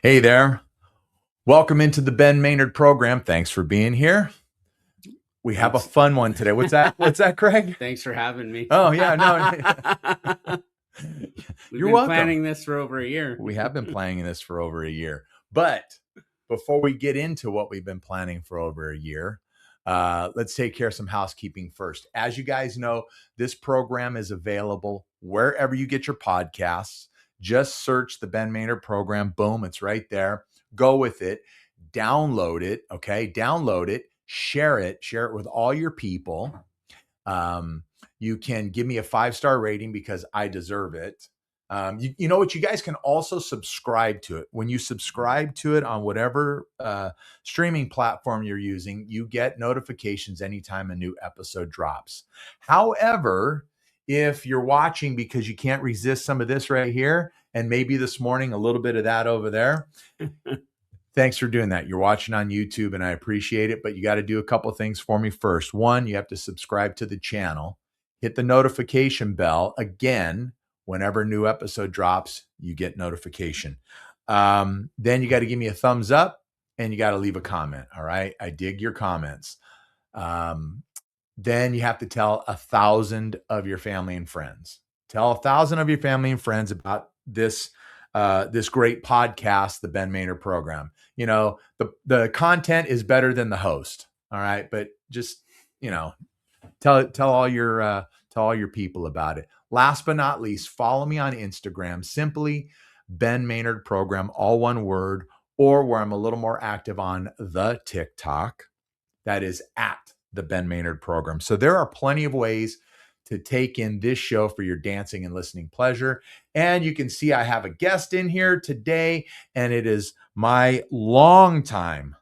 Hey there. Welcome into the Ben Maynard program. Thanks for being here. We have a fun one today. What's that? What's that, Craig? Thanks for having me. Oh, yeah, no. We've You're been welcome. planning this for over a year. We have been planning this for over a year. But before we get into what we've been planning for over a year, let's take care of some housekeeping first. As you guys know, this program is available wherever you get your podcasts. Just search the Ben Maynard program. Boom, it's right there. Go with it. Download it. Okay. Download it. Share it. Share it with all your people. You can give me a 5-star rating because I deserve it. You know what? You guys can also subscribe to it. When you subscribe to it on whatever streaming platform you're using, you get notifications anytime a new episode drops. However, if you're watching because you can't resist some of this right here, and maybe this morning a little bit of that over there, thanks for doing that. You're watching on YouTube, and I appreciate it, but you got to do a couple things for me first. One, you have to subscribe to the channel, hit the notification bell. Again, whenever a new episode drops, you get notification. Then you got to give me a thumbs up, and you got to leave a comment. All right. I dig your comments. Then you have to tell 1,000 of your family and friends. Tell 1,000 of your family and friends about this great podcast, the Ben Maynard program. You know, the content is better than the host. All right. But just, tell all your people about it. Last but not least, follow me on Instagram, simply Ben Maynard program, all one word, or where I'm a little more active on the TikTok, that is at the Ben Maynard program. So there are plenty of ways to take in this show for your dancing and listening pleasure. And you can see I have a guest in here today, and it is my long time,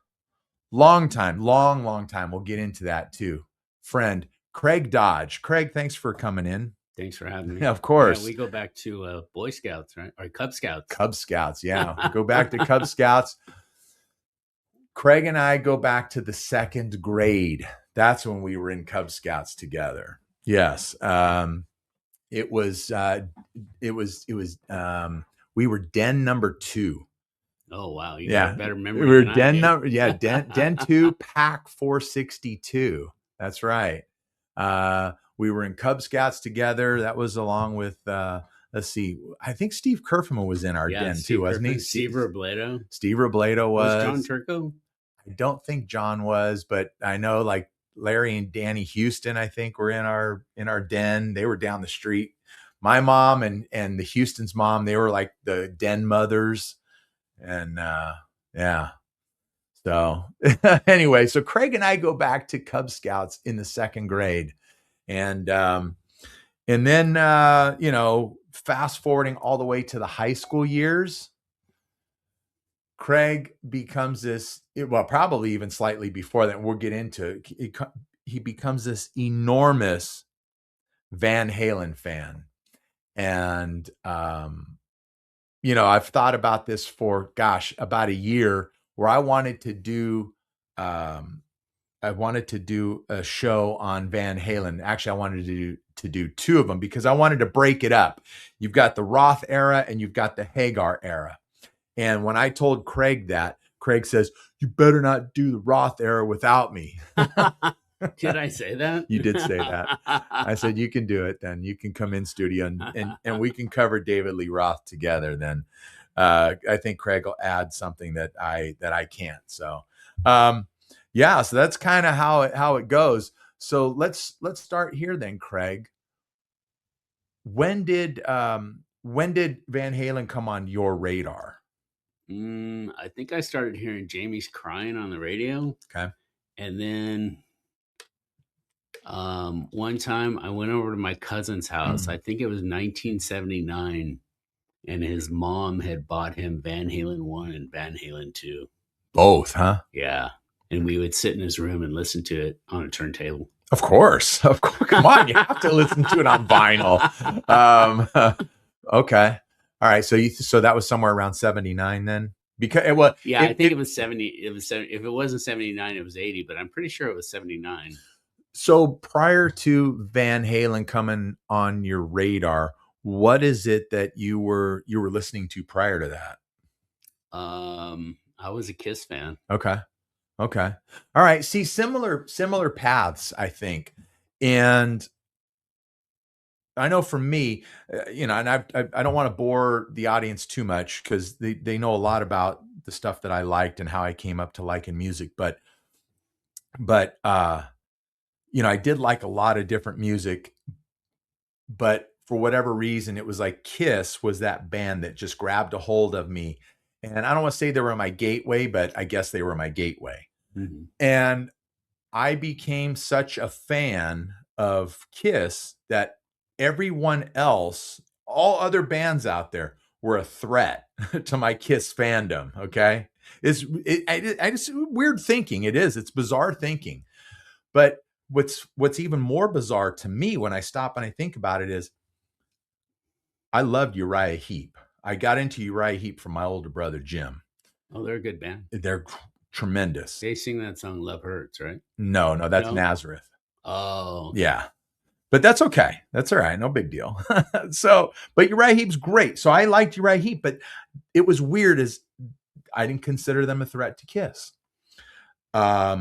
we'll get into that too, friend, Craig Dodge. Craig, thanks for coming in. Thanks for having me. Yeah, of course. Yeah, we go back to Boy Scouts, right? Or Cub Scouts. Cub Scouts, yeah. Go back to Cub Scouts. Craig and I go back to the 2nd grade. That's when we were in Cub Scouts together. Yes. We were den number 2. Oh, wow. You got a better memory. We were den 2, pack 462. That's right. We were in Cub Scouts together. That was along with, let's see, I think Steve Kerfman was in our den too, wasn't he? Steve Robledo. Steve Robledo was. John Turco? I don't think John was, but I know like Larry and Danny Houston, I think, were in our den. They were down the street. My mom and the Houston's mom, they were like the den mothers. And yeah. So anyway, so Craig and I go back to Cub Scouts in the 2nd grade. And then fast forwarding all the way to the high school years, Craig becomes probably even slightly before that, we'll get into it, he becomes this enormous Van Halen fan. And, I've thought about this for, about a year, where I wanted to do a show on Van Halen. Actually, I wanted to do 2 of them because I wanted to break it up. You've got the Roth era and you've got the Hagar era. And when I told Craig that, Craig says, "You better not do the Roth era without me." Did I say that? You did say that. I said, "You can do it then. You can come in studio and we can cover David Lee Roth together then." I think Craig will add something that I can't. So, so that's kind of how it goes. So let's start here then, Craig. When did Van Halen come on your radar? I think I started hearing Jamie's Cryin on the radio. Okay. And then one time I went over to my cousin's house. I think it was 1979. And his mom had bought him Van Halen 1 and Van Halen 2. Both, huh? Yeah. And we would sit in his room and listen to it on a turntable. Of course. Come on. You have to listen to it on vinyl. Okay. All right. So that was somewhere around 79 then? Because I think it was 70. It was 70. If it wasn't 79, it was 80, but I'm pretty sure it was 79. So prior to Van Halen coming on your radar, what is it that you were listening to prior to that? I was a Kiss fan. Okay. Okay. All right. See, similar paths, I think. And I know for me, and I don't want to bore the audience too much because they know a lot about the stuff that I liked and how I came up to liking music. But I did like a lot of different music, but for whatever reason, it was like Kiss was that band that just grabbed a hold of me. And I don't want to say they were my gateway, but I guess they were my gateway. Mm-hmm. And I became such a fan of Kiss that everyone else, all other bands out there, were a threat to my Kiss fandom. Okay, I just weird thinking. It is. It's bizarre thinking. But what's even more bizarre to me when I stop and I think about it is I loved Uriah Heep. I got into Uriah Heep from my older brother Jim. Oh, they're a good band. They're tremendous. They sing that song "Love Hurts," right? No, that's Nazareth. Oh, okay. Yeah. But that's okay. That's all right. No big deal. But Uriah Heep's great. So I liked Uriah Heep, but it was weird as I didn't consider them a threat to Kiss. I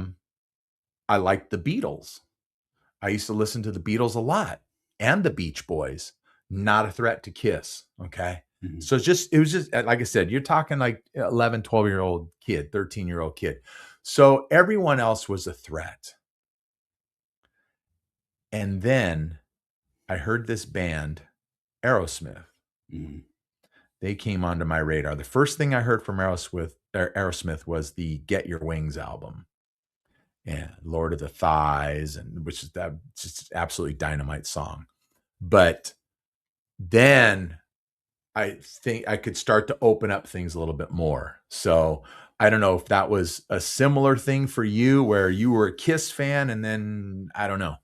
liked the Beatles. I used to listen to the Beatles a lot and the Beach Boys. Not a threat to Kiss. Okay. Mm-hmm. So it was just, like I said, you're talking like 11, 12-year-old kid, 13-year-old kid. So everyone else was a threat. And then I heard this band, Aerosmith. Mm-hmm. They came onto my radar. The first thing I heard from Aerosmith was the Get Your Wings album. And Lord of the Thighs, and which is that just absolutely dynamite song. But then I think I could start to open up things a little bit more. So I don't know if that was a similar thing for you where you were a Kiss fan and then I don't know.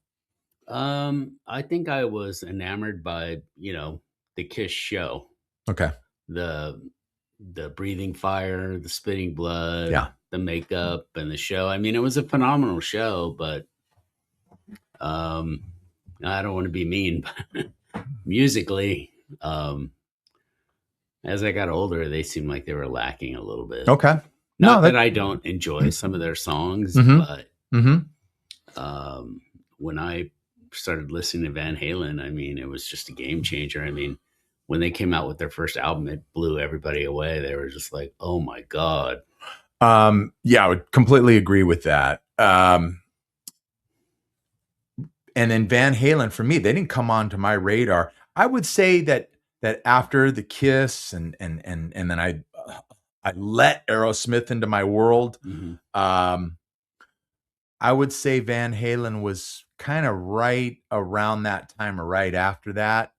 I think I was enamored by, the Kiss show. Okay. The breathing fire, the spitting blood, the makeup and the show. I mean, it was a phenomenal show, but I don't want to be mean, but musically, as I got older, they seemed like they were lacking a little bit. Okay. Not that I don't enjoy some of their songs, but when I started listening to Van Halen, I mean, it was just a game changer. I mean, when they came out with their first album, it blew everybody away. They were just like, oh my God. Yeah, I would completely agree with that. And then Van Halen, for me, they didn't come onto my radar. I would say that after the Kiss and then I let Aerosmith into my world. Mm-hmm. I would say Van Halen was kind of right around that time or right after that.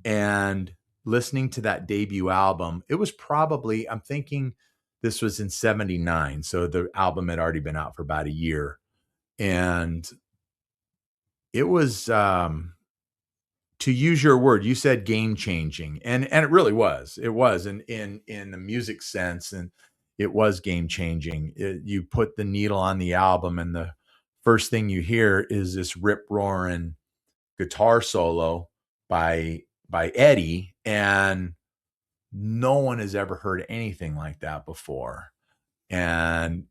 And listening to that debut album, it was probably, I'm thinking this was in 79. So the album had already been out for about a year. And it was, to use your word, you said game changing. And it really was. It was in the music sense. And it was game changing. You put the needle on the album and the first thing you hear is this rip roaring guitar solo by Eddie, and no one has ever heard anything like that before. And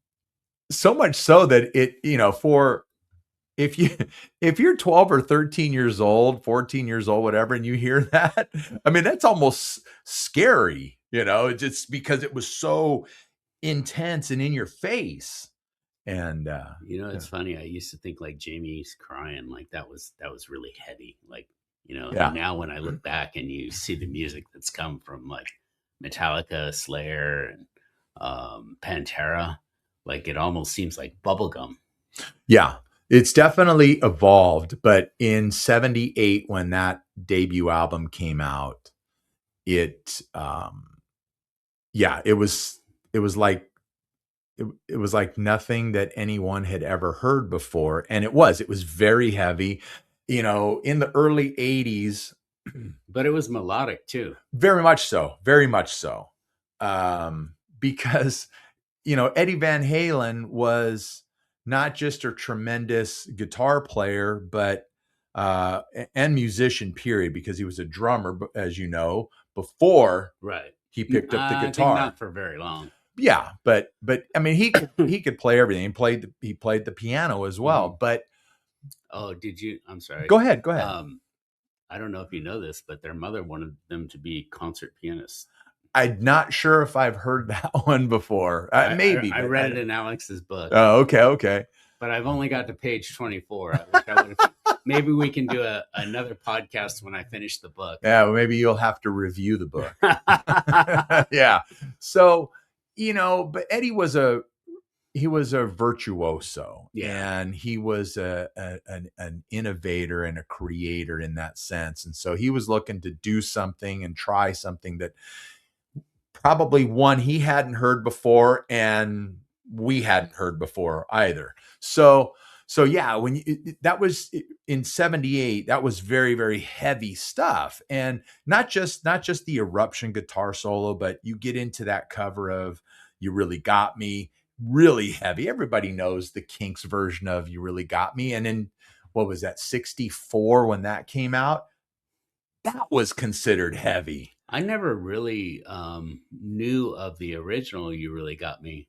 so much so that it, if you're 12 or 13 years old, 14 years old, whatever, and you hear that, I mean, that's almost scary, just because it was so intense and in your face. And it's funny. I used to think like Jamie's Cryin, like that was really heavy. Like, and now when I look back and you see the music that's come from like Metallica, Slayer, and Pantera, like it almost seems like bubblegum. Yeah, it's definitely evolved. But in 78, when that debut album came out, it was like, it was like nothing that anyone had ever heard before. And it was very heavy, in the early 80s. But it was melodic too. Very much so. Very much so. Because, Eddie Van Halen was not just a tremendous guitar player, but and musician, period, because he was a drummer, as you know, before right. he picked up the guitar. I think not for very long. Yeah, but I mean, he could play everything. He played the piano as well. Mhm. But Oh, did you? I'm sorry. go ahead, go ahead. I don't know if you know this, but their mother wanted them to be concert pianists. I'm not sure if I've heard that one before. Maybe I read it in Alex's book. Oh, okay. But I've only got to page 24. I wish I would have. Maybe we can do another podcast when I finish the book. Yeah, well, maybe you'll have to review the book. Yeah. So, but Eddie was a virtuoso, and he was an innovator and a creator in that sense. And so he was looking to do something and try something that probably one he hadn't heard before, and we hadn't heard before either. So yeah, that was in 78, that was very, very heavy stuff. And not just the eruption guitar solo, but you get into that cover of You Really Got Me, really heavy. Everybody knows the Kinks version of You Really Got Me. And then what was that, 64 when that came out? That was considered heavy. I never really knew of the original You Really Got Me.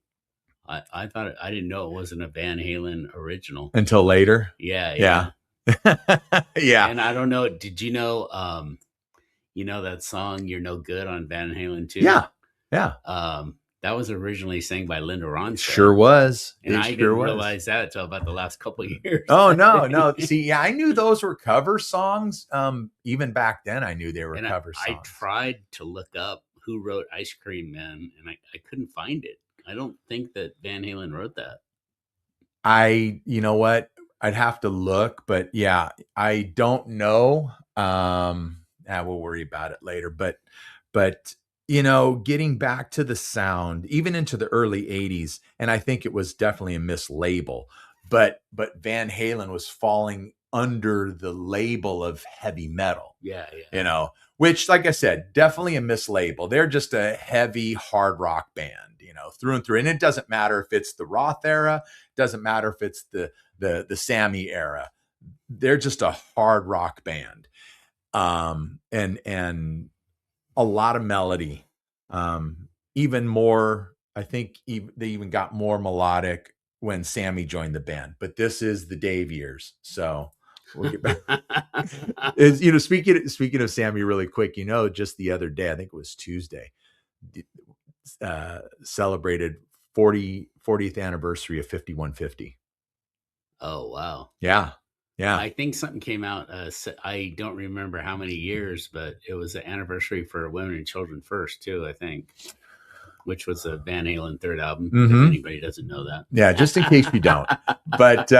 I thought I didn't know it wasn't a Van Halen original until later. Yeah. Yeah. And I don't know. Did you know? That song "You're No Good" on Van Halen too? Yeah. That was originally sang by Linda Ronstadt. Sure was. And I didn't realize that until about the last couple of years. Oh, no. See, yeah, I knew those were cover songs. Even back then, I knew they were cover songs. I tried to look up who wrote Ice Cream Man, and I couldn't find it. I don't think that Van Halen wrote that. You know what? I'd have to look, but yeah, I don't know. We'll worry about it later. But getting back to the sound, even into the early 80s, and I think it was definitely a mislabel, but Van Halen was falling under the label of heavy metal. Yeah. Which, like I said, definitely a mislabel. They're just a heavy hard rock band, through and through. And it doesn't matter if it's the Roth era, doesn't matter if it's the Sammy era. They're just a hard rock band. And a lot of melody, even more. I think they even got more melodic when Sammy joined the band. But this is the Dave years, so we'll get back. Speaking of Sammy, really quick, just the other day, I think it was Tuesday, celebrated 40th anniversary of 5150. Oh wow! Yeah. I think something came out. I don't remember how many years, but it was the anniversary for Women and Children First too, I think, which was a Van Halen third album. Mm-hmm. If anybody doesn't know that. Yeah, just in case you don't. But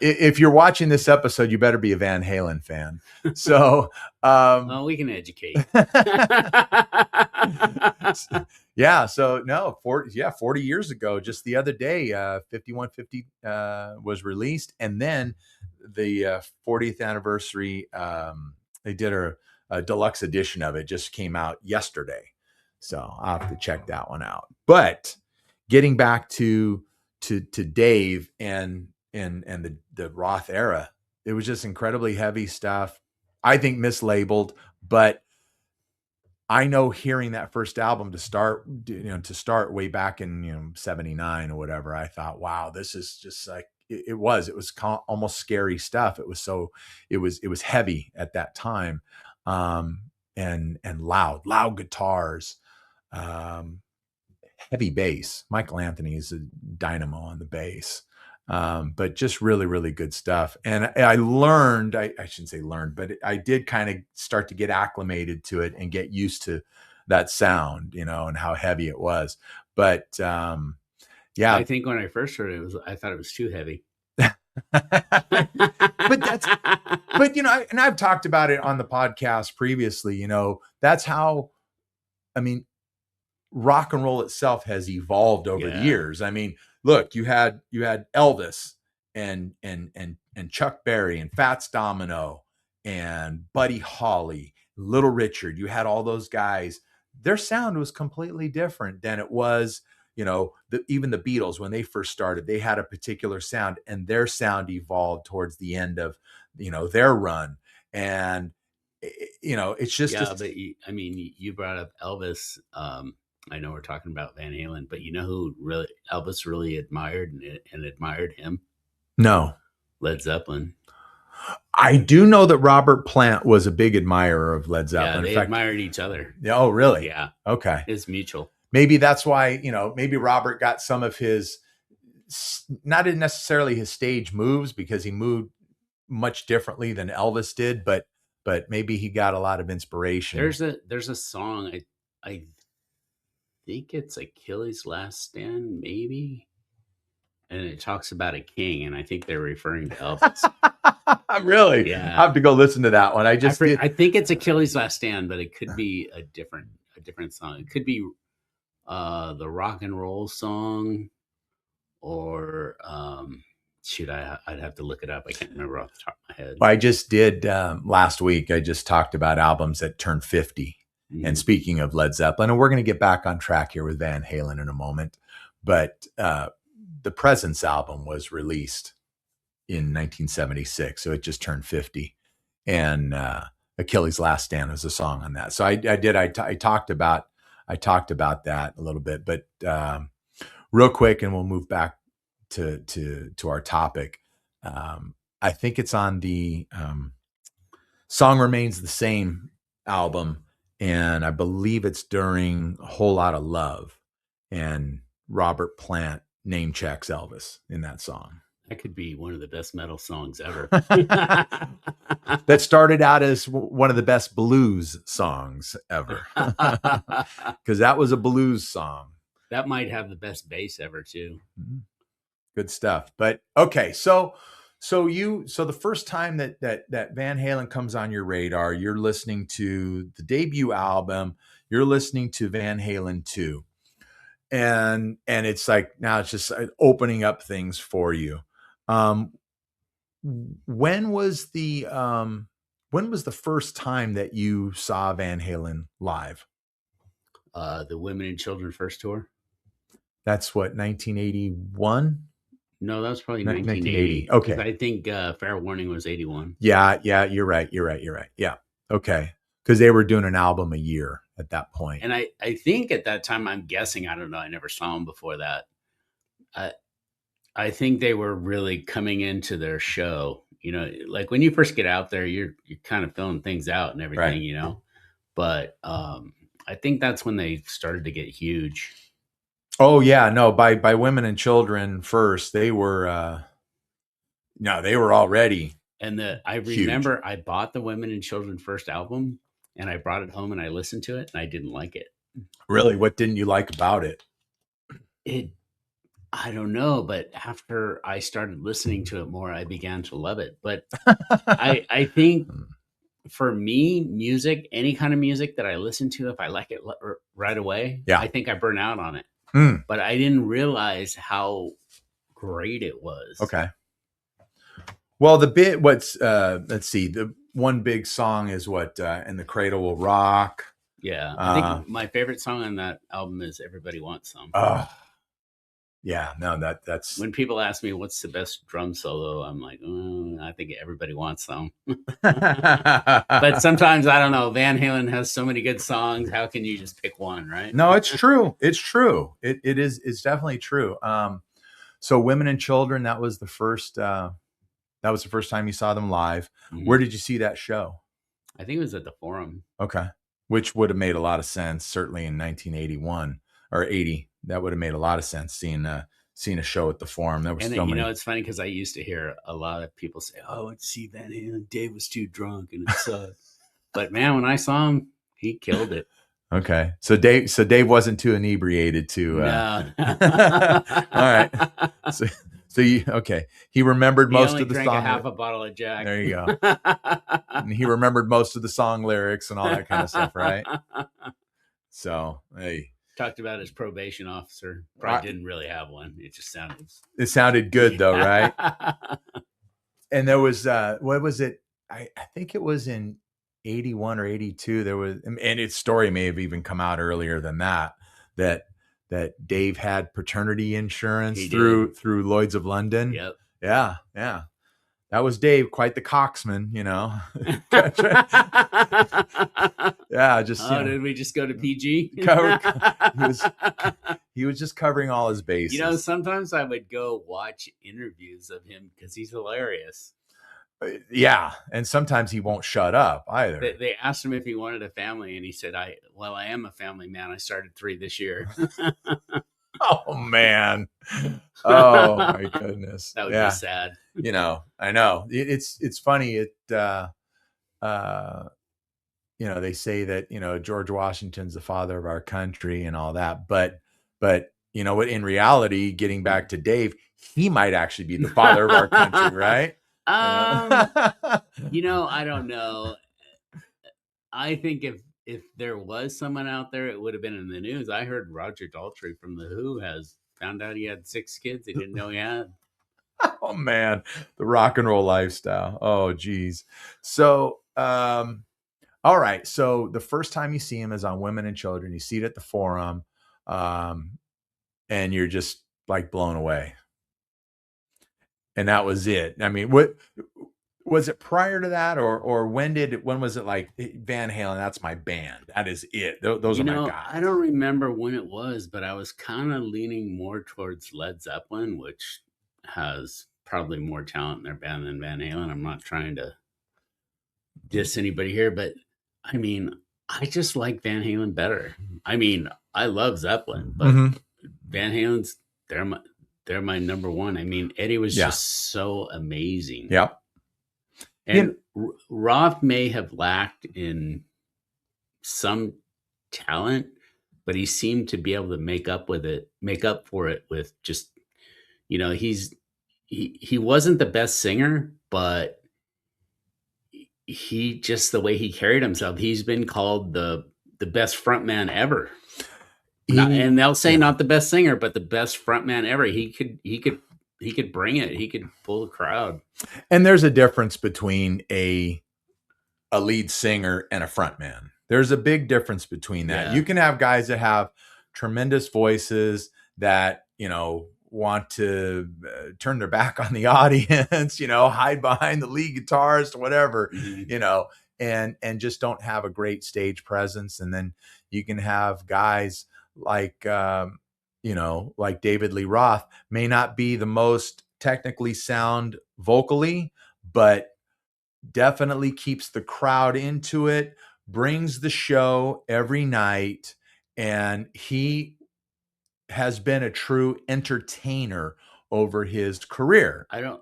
if you're watching this episode, you better be a Van Halen fan. So well, we can educate. Yeah. So no, 40 years ago, just the other day, 5150 was released, and then the 40th anniversary, they did a deluxe edition of it, just came out yesterday. So I'll have to check that one out. But getting back to Dave and the Roth era, it was just incredibly heavy stuff. I think mislabeled, but I know hearing that first album to start way back in 79 or whatever, I thought, wow, this is just like it was almost scary stuff. It was heavy at that time, and loud guitars, heavy bass. Michael Anthony is a dynamo on the bass. But just really, really good stuff. And I learned, I shouldn't say learned, but I did kind of start to get acclimated to it and get used to that sound, and how heavy it was. But yeah, I think when I first heard it, I thought it was too heavy. but and I've talked about it on the podcast previously, that's how, rock and roll itself has evolved over the years. Look, you had Elvis and Chuck Berry and Fats Domino and Buddy Holly, Little Richard. You had all those guys. Their sound was completely different than it was, even the Beatles, when they first started, they had a particular sound, and their sound evolved towards the end of, their run. And, it's just, but you brought up Elvis. I know we're talking about Van Halen, but you know who really Elvis really admired and admired him? No. Led Zeppelin. I do know that Robert Plant was a big admirer of Led Zeppelin. Yeah, they admired each other. Oh, really? Yeah. Okay. It's mutual. Maybe that's why, maybe Robert got some of his, not necessarily his stage moves, because he moved much differently than Elvis did, but maybe he got a lot of inspiration. There's a song, I think it's Achilles' Last Stand, maybe, and it talks about a king, and I think they're referring to Elvis. Really? Yeah. I have to go listen to that one. I think it's Achilles' Last Stand, but it could be a different song. It could be the rock and roll song, or I'd have to look it up. I can't remember off the top of my head. I just did last week. I just talked about albums that turned 50. Mm-hmm. And speaking of Led Zeppelin, and we're going to get back on track here with Van Halen in a moment, but the Presence album was released in 1976, so it just turned 50, and Achilles' Last Stand was a song on that. So I talked about that a little bit, but real quick, and we'll move back to our topic. I think it's on the Song Remains the Same album, and I believe it's during A Whole Lot of Love, and Robert Plant name checks Elvis in that song. That could be one of the best metal songs ever. That started out as one of the best blues songs ever, because that was a blues song. That might have the best bass ever too. Mm-hmm. Good stuff. But okay, so the first time that Van Halen comes on your radar, you're listening to the debut album, you're listening to Van Halen 2. And it's like, now it's just opening up things for you. When was the first time that you saw Van Halen live? The Women and Children First tour. That's what, 1981? No, that was probably 1980. Okay. I think Fair Warning was 81. Yeah, you're right. Yeah. Okay. Because they were doing an album a year at that point. And I think at that time, I'm guessing, I don't know, I never saw them before that. I think they were really coming into their show. Like when you first get out there, you're kind of filling things out and everything, right. But I think that's when they started to get huge. Oh yeah, no, by Women and Children First, they were they were already. And I remember I bought the Women and Children First album, and I brought it home and I listened to it, and I didn't like it. Really? What didn't you like about it? I don't know, but after I started listening to it more, I began to love it. But I think for me, music, any kind of music that I listen to, if I like it right away, I think I burn out on it. But I didn't realize how great it was. Okay. Well, let's see, the one big song is what, And the Cradle Will Rock. Yeah. I think my favorite song on that album is Everybody Wants Some. Yeah, no, that's when people ask me what's the best drum solo, I'm like, I think Everybody Wants Some. But sometimes, I don't know, Van Halen has so many good songs. How can you just pick one, right? No, it's true. It's true. It's definitely true. So Women and Children, that was the first time you saw them live. Mm-hmm. Where did you see that show? I think it was at the Forum. Okay. Which would have made a lot of sense, certainly in 1981 or 80. That would have made a lot of sense, seeing a show at the Forum. There was so many. It's funny because I used to hear a lot of people say, "Oh, I went to see Van Halen. Dave was too drunk and it sucked." But man, when I saw him, he killed it. Okay, so Dave wasn't too inebriated to. No. All right. So he remembered most of the song. Drank half a bottle of Jack. There you go. And he remembered most of the song lyrics and all that kind of stuff, right? So hey. Talked about his probation officer. Probably didn't really have one. It just sounded good though, right? And there was what was it? I think it was in 81 or 82. There was, and its story may have even come out earlier than that Dave had paternity insurance through Lloyd's of London. Yep. Yeah. That was Dave, quite the coxman, Yeah, just did we just go to PG? He was just covering all his bases. Sometimes I would go watch interviews of him because he's hilarious. Yeah, and sometimes he won't shut up either. They asked him if he wanted a family, and he said, I am a family man. I started 3 this year. Oh, man. Oh, my goodness. That would be sad. I know. It's funny. They say that, George Washington's the father of our country and all that. But you know what? In reality, getting back to Dave, he might actually be the father of our country, right? I don't know. I think if there was someone out there, it would have been in the news. I heard Roger Daltrey from The Who has found out he had 6 kids he didn't know he had. Oh, man. The rock and roll lifestyle. Oh, geez. So, all right. So the first time you see him is on Women and Children. You see it at the Forum, and you're just like blown away. And that was it. I mean, what was it prior to that, or when was it like Van Halen? That's my band. That is it. Those are my guys. I don't remember when it was, but I was kind of leaning more towards Led Zeppelin, which has probably more talent in their band than Van Halen. I'm not trying to diss anybody here, but I mean, I just like Van Halen better. I mean, I love Zeppelin, but Van Halen's they're my number one. I mean, Eddie was just so amazing. Yeah. And Roth may have lacked in some talent, but he seemed to be able to make up for it with just, he wasn't the best singer, but he just, the way he carried himself, he's been called the best frontman ever. And they'll say not the best singer, but the best frontman ever. He could bring it. He could pull the crowd. And there's a difference between a lead singer and a frontman. There's a big difference between that. Yeah. You can have guys that have tremendous voices that, want to turn their back on the audience, hide behind the lead guitarist, whatever, and just don't have a great stage presence. And then you can have guys like, like David Lee Roth, may not be the most technically sound vocally, but definitely keeps the crowd into it, brings the show every night, and he has been a true entertainer over his career. A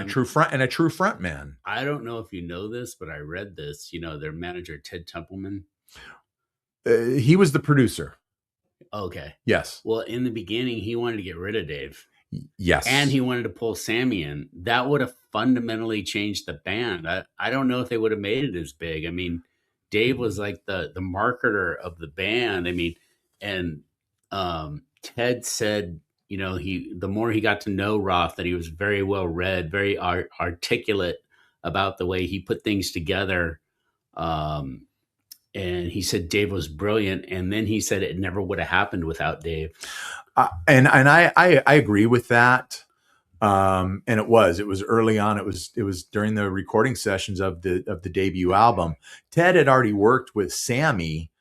true front man. I don't know if you know this, but I read this. Their manager Ted Templeman. He was the producer. Okay. Yes. Well, in the beginning, he wanted to get rid of Dave. Yes. And he wanted to pull Sammy in. That would have fundamentally changed the band. I don't know if they would have made it as big. I mean, Dave was like the marketer of the band. I mean, and Ted said, the more he got to know Roth, that he was very well read, very articulate about the way he put things together. And he said Dave was brilliant. And then he said it never would have happened without Dave. And I agree with that. And it was early on. It was during the recording sessions of the debut album. Ted had already worked with Sammy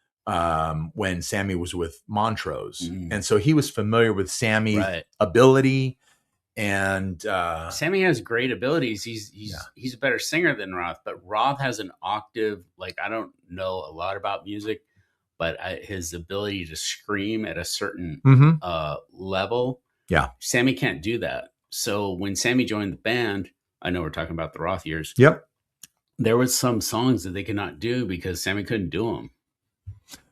when Sammy was with Montrose. And so he was familiar with Sammy's ability. And Sammy has great abilities. He's a better singer than Roth, but Roth has an octave. Like, I don't know a lot about music, but his ability to scream at a certain level. Yeah. Sammy can't do that. So when Sammy joined the band, I know we're talking about the Roth years. Yep. There was some songs that they could not do because Sammy couldn't do them.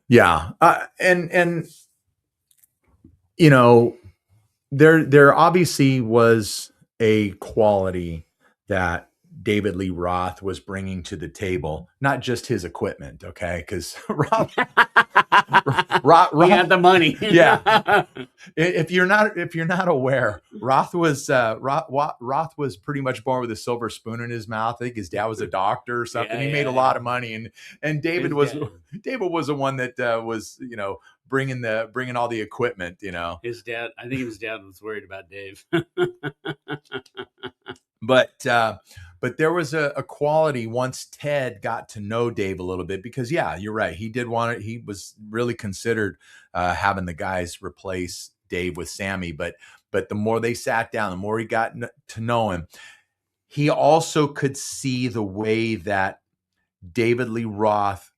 Yeah. And there obviously was a quality that David Lee Roth was bringing to the table, not just his equipment. Okay. Cause Roth he had the money. Yeah. If you're not aware, Roth was pretty much born with a silver spoon in his mouth. I think his dad was a doctor or something. He made a lot of money, and David was the one that was, bringing all the equipment, I think his dad was worried about Dave. But But there was a quality once Ted got to know Dave a little bit, because yeah, you're right. He did want it. He was really considered having the guys replace Dave with Sammy. But the more they sat down, the more he got to know him, he also could see the way that David Lee Roth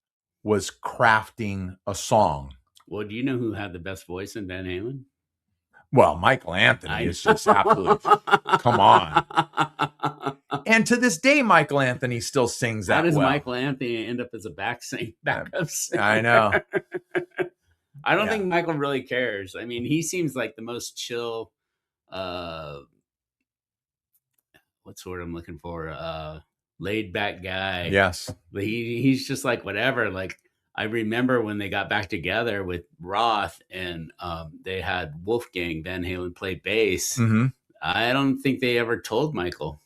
was crafting a song. Well, do you know who had the best voice in Van Halen? Well, Michael Anthony is just absolutely, come on. And to this day, Michael Anthony still sings that well. How does Michael Anthony end up as a backup singer? I know. I don't think Michael really cares. I mean, he seems like the most chill, what's the word I'm looking for? Laid back guy. Yes. He's just like whatever. Like, I remember when they got back together with Roth and they had Wolfgang Van Halen play bass. Mm-hmm. I don't think they ever told Michael.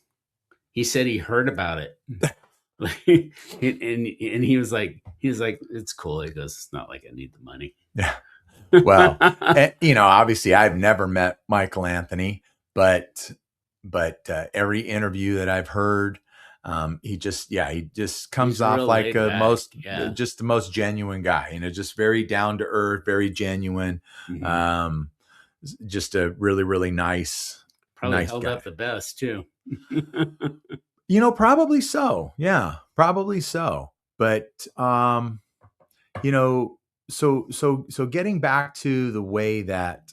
He said he heard about it. and he was like, it's cool. He goes, it's not like I need the money. Yeah. Well, and, obviously I've never met Michael Anthony, but every interview that I've heard, he just comes off like just the most genuine guy, just very down to earth, very genuine. Mm-hmm. Just a really, really nice, probably held up the best too. Probably so. Yeah, probably so. But, so getting back to the way that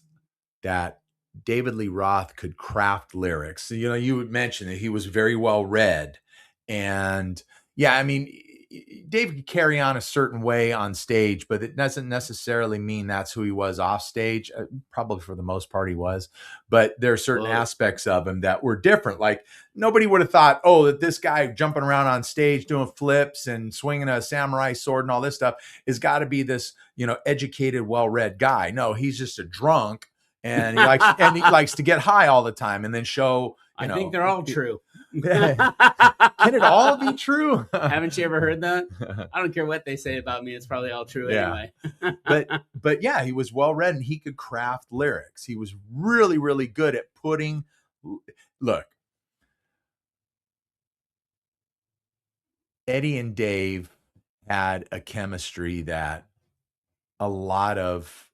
David Lee Roth could craft lyrics, you would mention that he was very well read. And yeah, I mean, Dave could carry on a certain way on stage, but it doesn't necessarily mean that's who he was off stage. Probably for the most part he was, but there are certain aspects of him that were different. Like nobody would have thought, that this guy jumping around on stage doing flips and swinging a samurai sword and all this stuff has got to be this, educated, well-read guy. No, he's just a drunk and he likes to get high all the time and then show. I think they're all true. Can it all be true? Haven't you ever heard that? I don't care what they say about me. It's probably all true anyway. but yeah, he was well read and he could craft lyrics. He was really, really good at look, Eddie and Dave had a chemistry that a lot of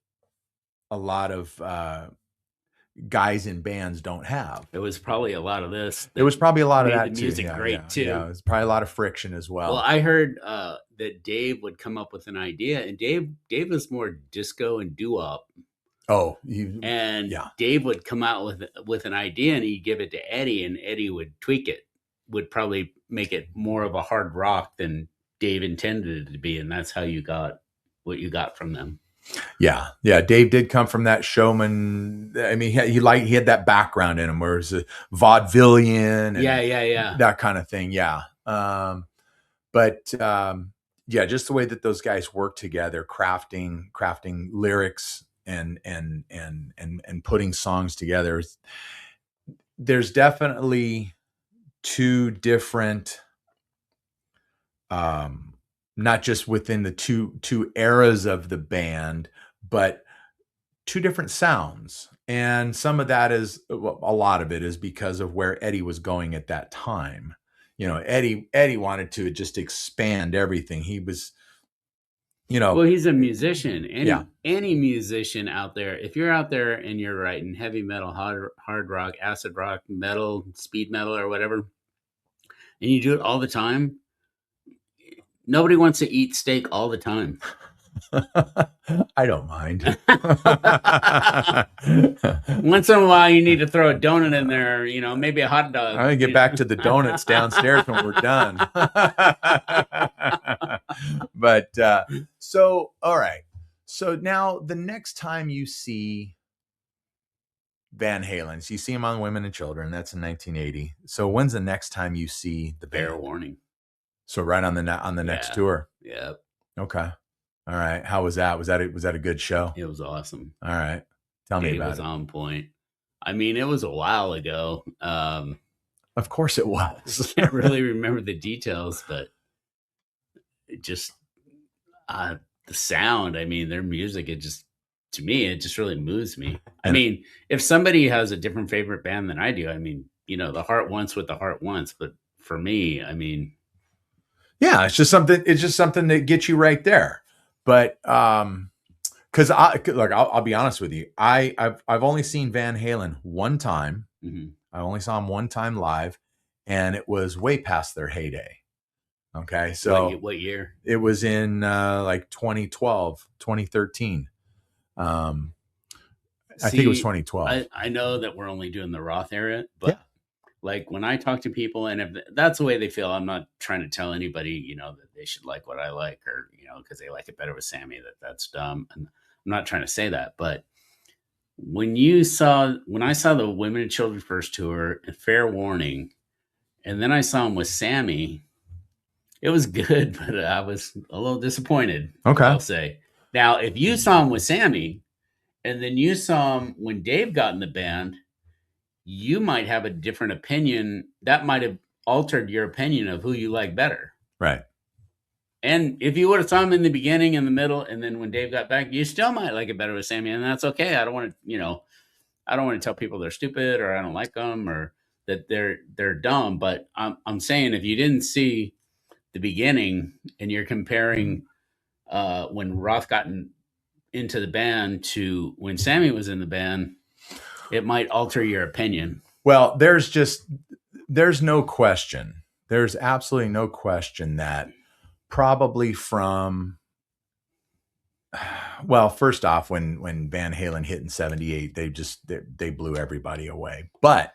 guys in bands don't have. It was probably a lot of this. It was probably a lot of that the music great too. Yeah, it was probably a lot of friction as well. Well, I heard that Dave would come up with an idea, and Dave was more disco and doo-wop. Dave would come out with an idea, and he'd give it to Eddie, and Eddie would tweak it. Would probably make it more of a hard rock than Dave intended it to be, and that's how you got what you got from them. Yeah. Dave did come from that showman. I mean, he had that background in him, where it's a vaudevillian. And that kind of thing. Yeah. Just the way that those guys work together, crafting lyrics and putting songs together. There's definitely two different, not just within the two eras of the band, but two different sounds. And some of that is, a lot of it is because of where Eddie was going at that time. Eddie wanted to just expand everything. He was, well, he's a musician. Any musician out there, if you're out there and you're writing heavy metal, hard rock, acid rock, metal, speed metal, or whatever, and you do it all the time, nobody wants to eat steak all the time. I don't mind. Once in a while, you need to throw a donut in there, maybe a hot dog. I'm going to get back to the donuts downstairs when we're done. But all right. So now the next time you see Van Halen, so you see him on Women and Children, that's in 1980. So when's the next time you see the band? Fair Warning. So right on the next tour. Yeah. Okay. All right. How was that? Was that a good show? It was awesome. All right. Tell me about it. It was on point. I mean, it was a while ago. Of course it was. I can't really remember the details, but it just the sound. I mean, their music. To me, it just really moves me. I mean, if somebody has a different favorite band than I do, I mean, the heart wants what the heart wants, but for me, I mean, yeah, it's just something that gets you right there. But because I'll be honest with you, I've only seen Van Halen one time. mm-hmm. I only saw him one time live, and it was way past their heyday. Okay, so what year? It was in like 2012, 2013. I think it was 2012. I know that we're only doing the Roth era, but like when I talk to people, and if that's the way they feel, I'm not trying to tell anybody, that they should like what I like, or because they like it better with Sammy, that's dumb. And I'm not trying to say that, but when I saw the Women and Children First tour, Fair Warning, and then I saw him with Sammy, it was good, but I was a little disappointed. Okay, I'll say. Now, if you saw him with Sammy, and then you saw him when Dave got in the band, you might have a different opinion. That might have altered your opinion of who you like better. Right. And if you would have saw him in the beginning, in the middle, and then when Dave got back, you still might like it better with Sammy, and that's okay. I don't want to tell people they're stupid, or I don't like them, or that they're dumb. But I'm saying, if you didn't see the beginning and you're comparing when Roth got into the band to when Sammy was in the band, it might alter your opinion. Well, there's no question. There's absolutely no question that probably from, well, first off, when Van Halen hit in 78, they blew everybody away. But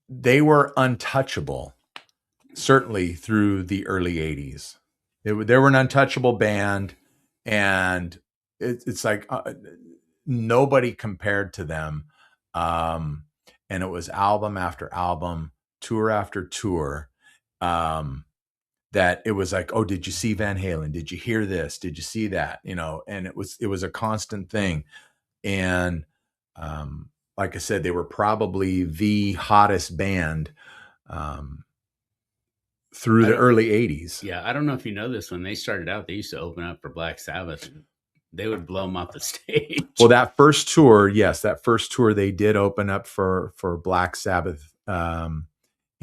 they were untouchable, certainly through the early 80s. They were an untouchable band, and it's like nobody compared to them. And it was album after album, tour after tour, that it was like, oh, did you see Van Halen? Did you hear this? Did you see that? And it was a constant thing. And like I said, they were probably the hottest band through the early 80s. Yeah, I don't know if you know this. When they started out, they used to open up for Black Sabbath. And they would blow them off the stage. Well, that first tour they did open up for Black Sabbath.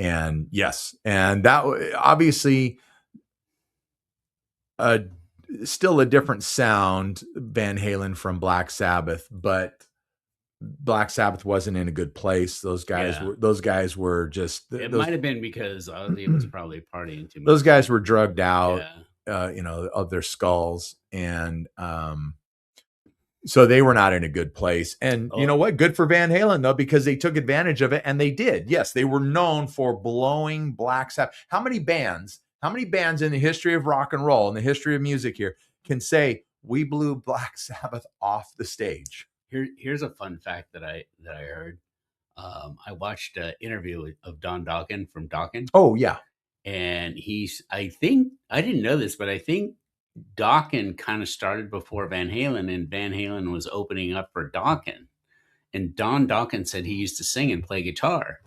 And yes, and that obviously still a different sound, Van Halen from Black Sabbath, but Black Sabbath wasn't in a good place. Those guys were just. It might have been because Ozzy was probably partying too much. Those guys were drugged out, of their skulls, and so they were not in a good place. And you know what? Good for Van Halen, though, because they took advantage of it, and they did. Yes, they were known for blowing Black Sabbath. How many bands in the history of rock and roll, in the history of music here, can say we blew Black Sabbath off the stage? Here's a fun fact that I heard. I watched an interview of Don Dokken from Dokken. Oh, yeah. And I didn't know this, but I think Dokken kind of started before Van Halen, and Van Halen was opening up for Dokken. And Don Dokken said he used to sing and play guitar.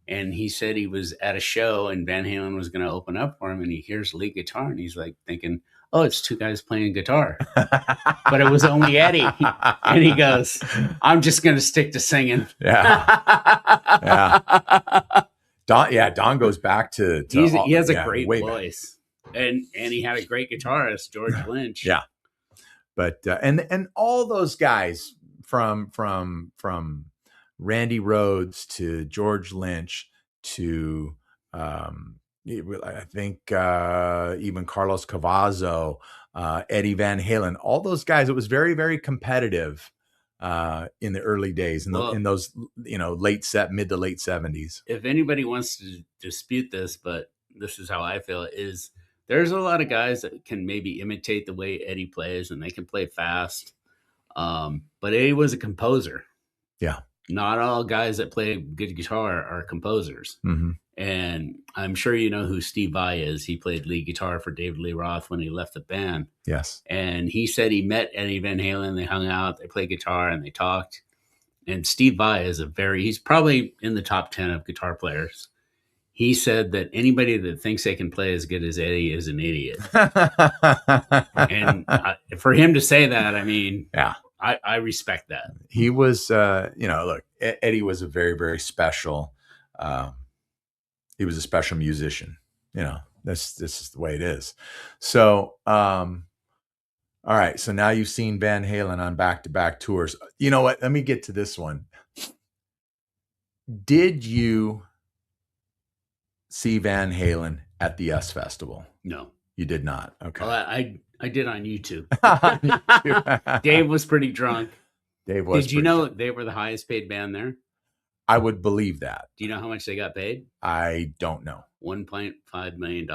And he said he was at a show and Van Halen was going to open up for him, and he hears lead guitar and he's like thinking, oh, it's two guys playing guitar. But it was only Eddie. And he goes, I'm just going to stick to singing. Yeah. Don goes back to he has a great voice. And he had a great guitarist, George Lynch. Yeah. But and all those guys from Randy Rhoads to George Lynch to I think even Carlos Cavazo, Eddie Van Halen, all those guys, it was very, very competitive in the early days, in those mid to late 70s. If anybody wants to dispute this, but this is how I feel, is there's a lot of guys that can maybe imitate the way Eddie plays, and they can play fast. But Eddie was a composer. Yeah. Not all guys that play good guitar are composers. Mm-hmm. And I'm sure you know who Steve Vai is. He played lead guitar for David Lee Roth when he left the band. Yes. And he said he met Eddie Van Halen. They hung out, they played guitar, and they talked. And Steve Vai is he's probably in the top 10 of guitar players. He said that anybody that thinks they can play as good as Eddie is an idiot. And for him to say that, I mean, yeah. I respect that. He was, look, Eddie was a very, very special He was a special musician. This is the way it is. So, all right. So now you've seen Van Halen on back-to-back tours. You know what? Let me get to this one. Did you see Van Halen at the US Festival? No. You did not. Okay. Well, I did on YouTube. Dave was pretty drunk. Dave was. Did you know they were the highest paid band there? I would believe that. Do you know how much they got paid? I don't know. $1.5 million.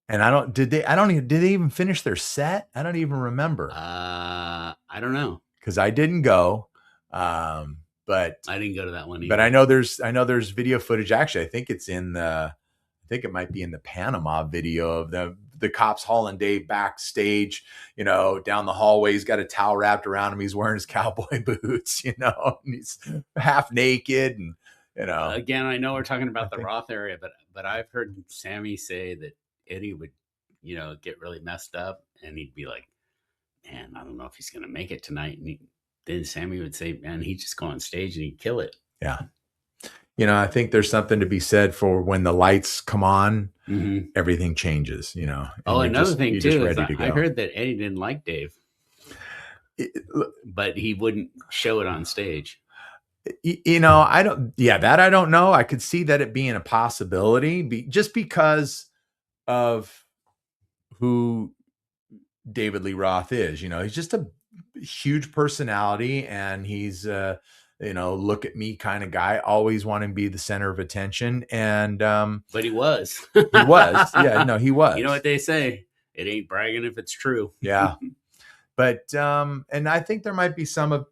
And did they even finish their set? I don't even remember. I don't know. Because I didn't go. But I didn't go to that one either. But I know there's video footage. Actually, I think it might be in the Panama video of the cops hauling Dave backstage, down the hallway. He's got a towel wrapped around him. He's wearing his cowboy boots, and he's half naked. And, again, I know we're talking about the Roth area, but I've heard Sammy say that Eddie would, get really messed up and he'd be like, man, I don't know if he's going to make it tonight. And then Sammy would say, man, he'd just go on stage and he'd kill it. Yeah. I think there's something to be said for when the lights come on, everything changes, another thing too, is I heard that Eddie didn't like Dave, but he wouldn't show it on stage. I don't know. I could see that it being a possibility just because of who David Lee Roth is. He's just a huge personality, and he's look at me kind of guy, always wanting to be the center of attention. And but he was. He was. Yeah, no, he was. You know what they say? It ain't bragging if it's true. Yeah. But and I think there might be some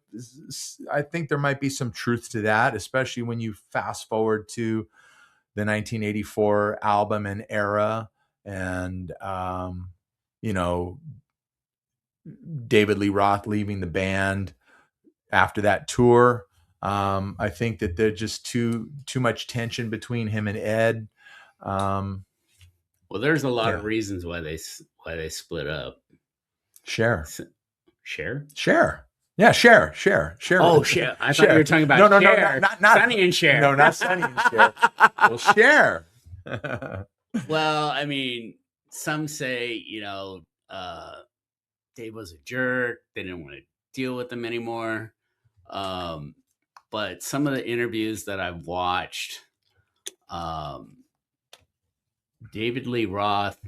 truth to that, especially when you fast forward to the 1984 album and era, and David Lee Roth leaving the band after that tour. I think that there's just too much tension between him and Ed. Well, there's a lot of reasons why they split up. Share. Yeah, share. Oh, Cher. I thought you were talking about no, not Sonny and Cher. No, not Sonny and Cher. Well, Cher. Well, I mean, some say, Dave was a jerk. They didn't want to deal with him anymore. But some of the interviews that I've watched, David Lee Roth,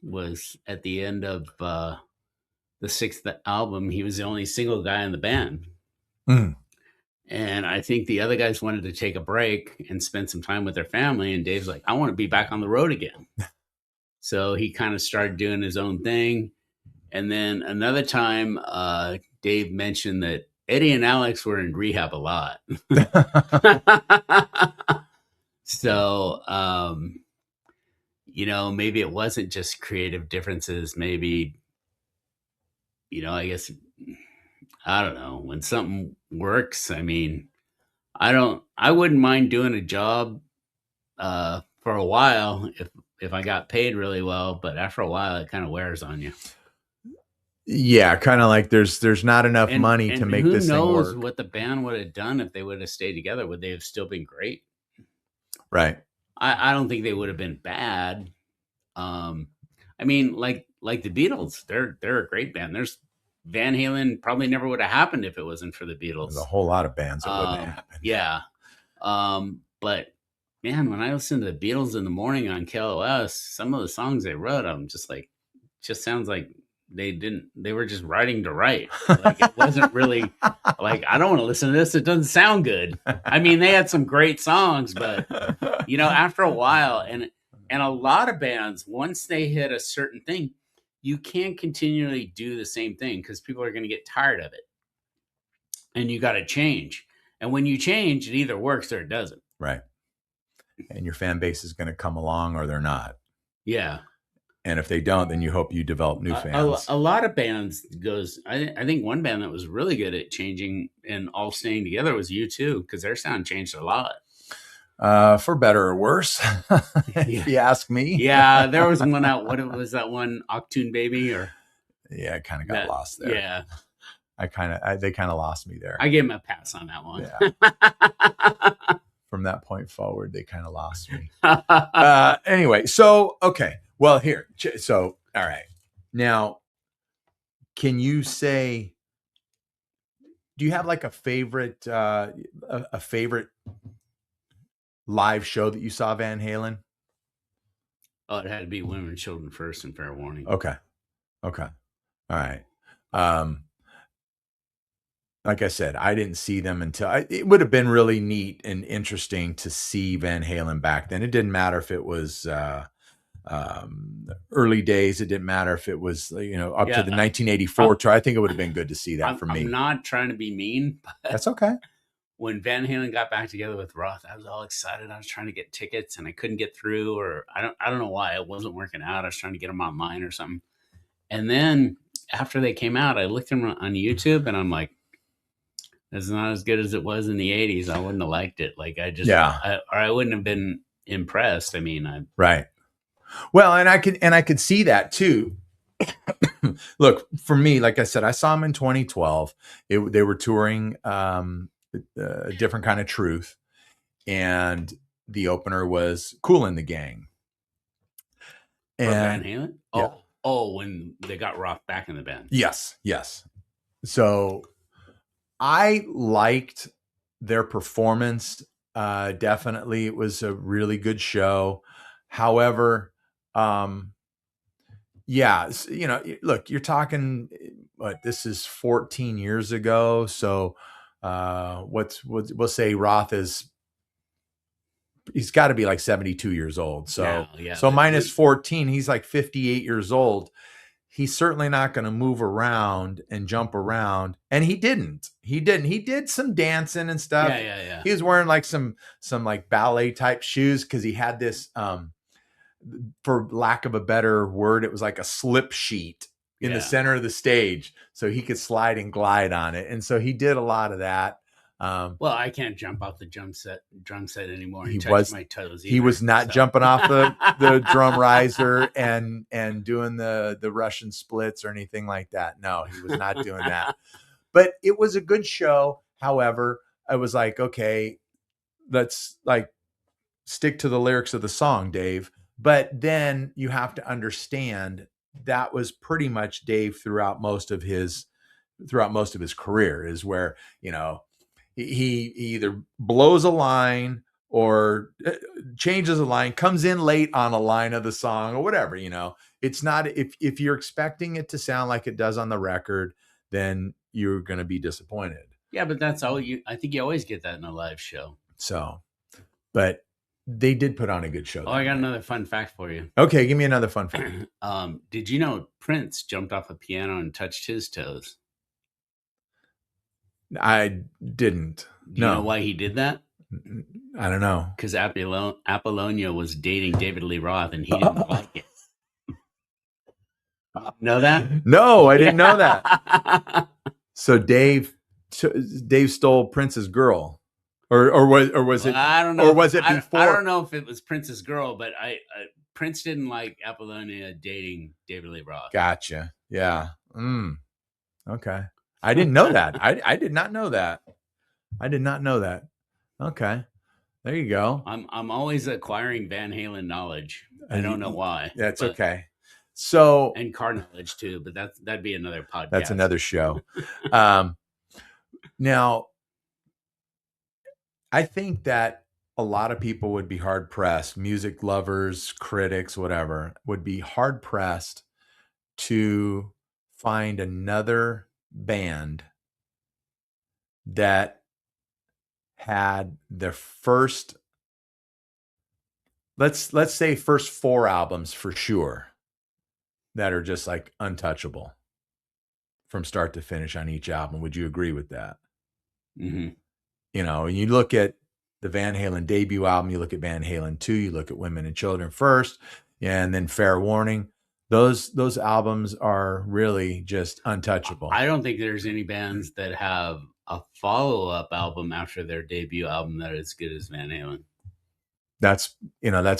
was at the end of the sixth album. He was the only single guy in the band. Mm. And I think the other guys wanted to take a break and spend some time with their family. And Dave's like, I want to be back on the road again. So he kind of started doing his own thing. And then another time, Dave mentioned that Eddie and Alex were in rehab a lot. So, maybe it wasn't just creative differences. Maybe, I guess, I don't know. When something works, I mean, I wouldn't mind doing a job for a while if I got paid really well, but after a while, it kind of wears on you. Yeah, kind of like there's not enough money to make this thing work. Who knows what the band would have done if they would have stayed together? Would they have still been great? Right. I don't think they would have been bad. I mean, like the Beatles, they're a great band. There's Van Halen probably never would have happened if it wasn't for the Beatles. There's a whole lot of bands that wouldn't have happened. Yeah. But man, when I listen to the Beatles in the morning on KLOS, some of the songs they wrote, I'm just like, just sounds like they were just writing to write. Like it wasn't really like, I don't want to listen to this. It doesn't sound good. I mean, they had some great songs, but after a while, and a lot of bands, once they hit a certain thing, you can't continually do the same thing because people are going to get tired of it. And you got to change. And when you change, it either works or it doesn't. Right. And your fan base is going to come along or they're not. Yeah. And if they don't, then you hope you develop new fans. A lot of bands goes. I think one band that was really good at changing and all staying together was U2 because their sound changed a lot. For better or worse, if you ask me. Yeah, there was one out. What was that one? Octoon Baby or? Yeah, I kind of got lost there. Yeah, they kind of lost me there. I gave him a pass on that one. Yeah. from that point forward, they kind of lost me. Anyway, so okay. Well, here. So all right. Now, can you say? Do you have like a favorite live show that you saw Van Halen? Oh, it had to be Women and Children First and Fair Warning. Okay. All right. Like I said, I didn't see them until it would have been really neat and interesting to see Van Halen back then. It didn't matter if it was early days. It didn't matter if it was, up to the 1984 tour. I think it would have been good to see that for me. I'm not trying to be mean, but that's okay. When Van Halen got back together with Roth, I was all excited. I was trying to get tickets and I couldn't get through, or I don't know why it wasn't working out. I was trying to get them online or something. And then after they came out, I looked them on YouTube and I'm like, it's not as good as it was in the 80s. I wouldn't have liked it. Like I wouldn't have been impressed. I mean, right. Well, and I could see that too. Look, for me, like I said, I saw them in 2012. They were touring a Different Kind of Truth, and the opener was Kool and the Gang. And Van Halen? Yeah. Oh, when they got Roth back in the band. Yes. So I liked their performance. Definitely, it was a really good show. However, look, you're talking, this is 14 years ago. So we'll say Roth he's got to be like 72 years old. So, so minus 14, he's like 58 years old. He's certainly not going to move around and jump around. And he didn't. He did some dancing and stuff. Yeah. He was wearing like some like ballet type shoes because he had this, for lack of a better word, it was like a slip sheet in the center of the stage, so he could slide and glide on it. And so he did a lot of that. Well, I can't jump off the drum set anymore. He touched my toes. He was not jumping off the drum riser and doing the Russian splits or anything like that. No, he was not doing that. But it was a good show. However, I was like, okay, let's like stick to the lyrics of the song, Dave. But then you have to understand that was pretty much Dave throughout most of his career, is where, he either blows a line or changes a line, comes in late on a line of the song or whatever. It's not, if you're expecting it to sound like it does on the record, then you're going to be disappointed. Yeah, but that's all I think you always get that in a live show. So, but they did put on a good show. Oh, I got another fun fact for you. Okay, give me another fun fact. Did you know Prince jumped off a piano and touched his toes? I didn't. Do you know why he did that? I don't know. Because Apollonia was dating David Lee Roth and he didn't like it. Know that? No, I didn't know that. So Dave stole Prince's girl. Or was it? I don't know. Or was it before? I don't know if it was Prince's girl, but Prince didn't like Apollonia dating David Lee Roth. Gotcha. Yeah. Okay. I didn't know that. I did not know that. Okay. There you go. I'm always acquiring Van Halen knowledge. I don't know why. That's okay. So, and car knowledge too, but that'd be another podcast. That's another show. Now, I think that a lot of people would be hard pressed, music lovers, critics, whatever, would be hard pressed to find another band that had their first, let's say first 4 albums for sure, that are just like untouchable from start to finish on each album. Would you agree with that? Mm-hmm. And you look at the Van Halen debut album, you look at Van Halen 2, you look at Women and Children First, and then Fair Warning. Those albums are really just untouchable. I don't think there's any bands that have a follow-up album after their debut album that is as good as Van Halen. That's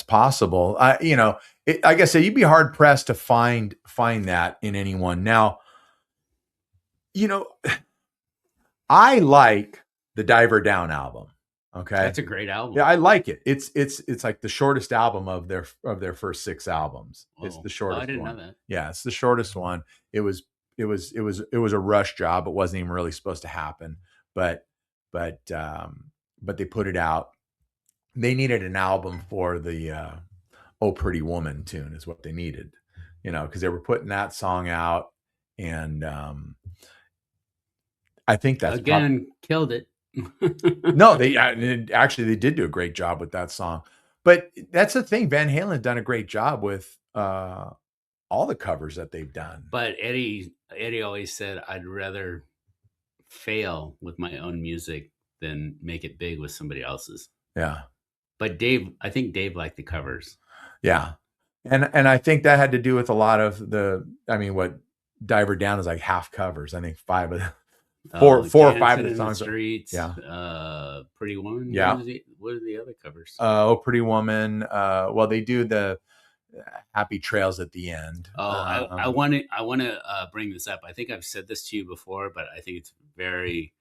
possible. Like I said, you'd be hard pressed to find that in anyone. Now, I like the Diver Down album. Okay, that's a great album. Yeah, I like it. It's like the shortest album of their first 6 albums. It's the shortest. I didn't one. know that. Yeah, it's the shortest one. It was a rush job. It wasn't even really supposed to happen, but they put it out. They needed an album for the "Oh Pretty Woman" tune, is what they needed, because they were putting that song out, and I think that's killed it. No, they did do a great job with that song. But that's the thing. Van Halen done a great job with all the covers that they've done. But Eddie always said, I'd rather fail with my own music than make it big with somebody else's. Yeah. But I think Dave liked the covers. Yeah. And I think that had to do with a lot of what Diver Down is like half covers. I think 5 of them. Four or 5 of the songs. Streets, yeah. Pretty Woman. Yeah. What are the other covers? Oh, Pretty Woman. Well, they do the Happy Trails at the end. I want to bring this up. I think I've said this to you before, but I think it's very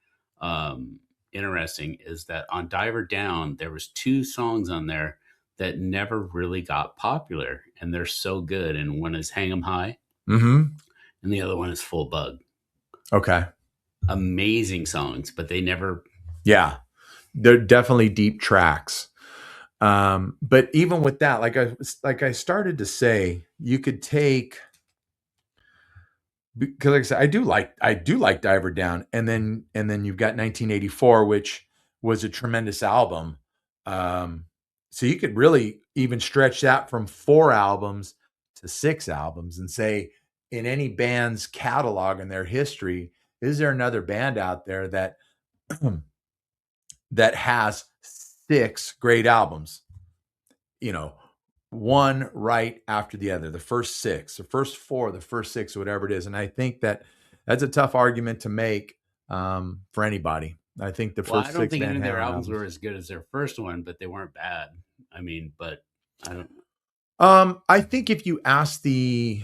interesting. Is that on Diver Down, there was 2 songs on there that never really got popular, and they're so good. And one is Hang 'Em High, and the other one is Full Bug. Okay. Amazing songs, but they never. Yeah, they're definitely deep tracks. But even with that, like I started to say, you could take, because like I said, I do like Diver Down, and then you've got 1984, which was a tremendous album. So you could really even stretch that from 4 albums to 6 albums and say, in any band's catalog and their history, is there another band out there that that has 6 great albums? One right after the other, the first 6, the first 4, the first 6, whatever it is. And I think that's a tough argument to make for anybody. I think the first 6 I don't think any of their albums were as good as their first one, but they weren't bad. I mean, but I don't. I think if you ask the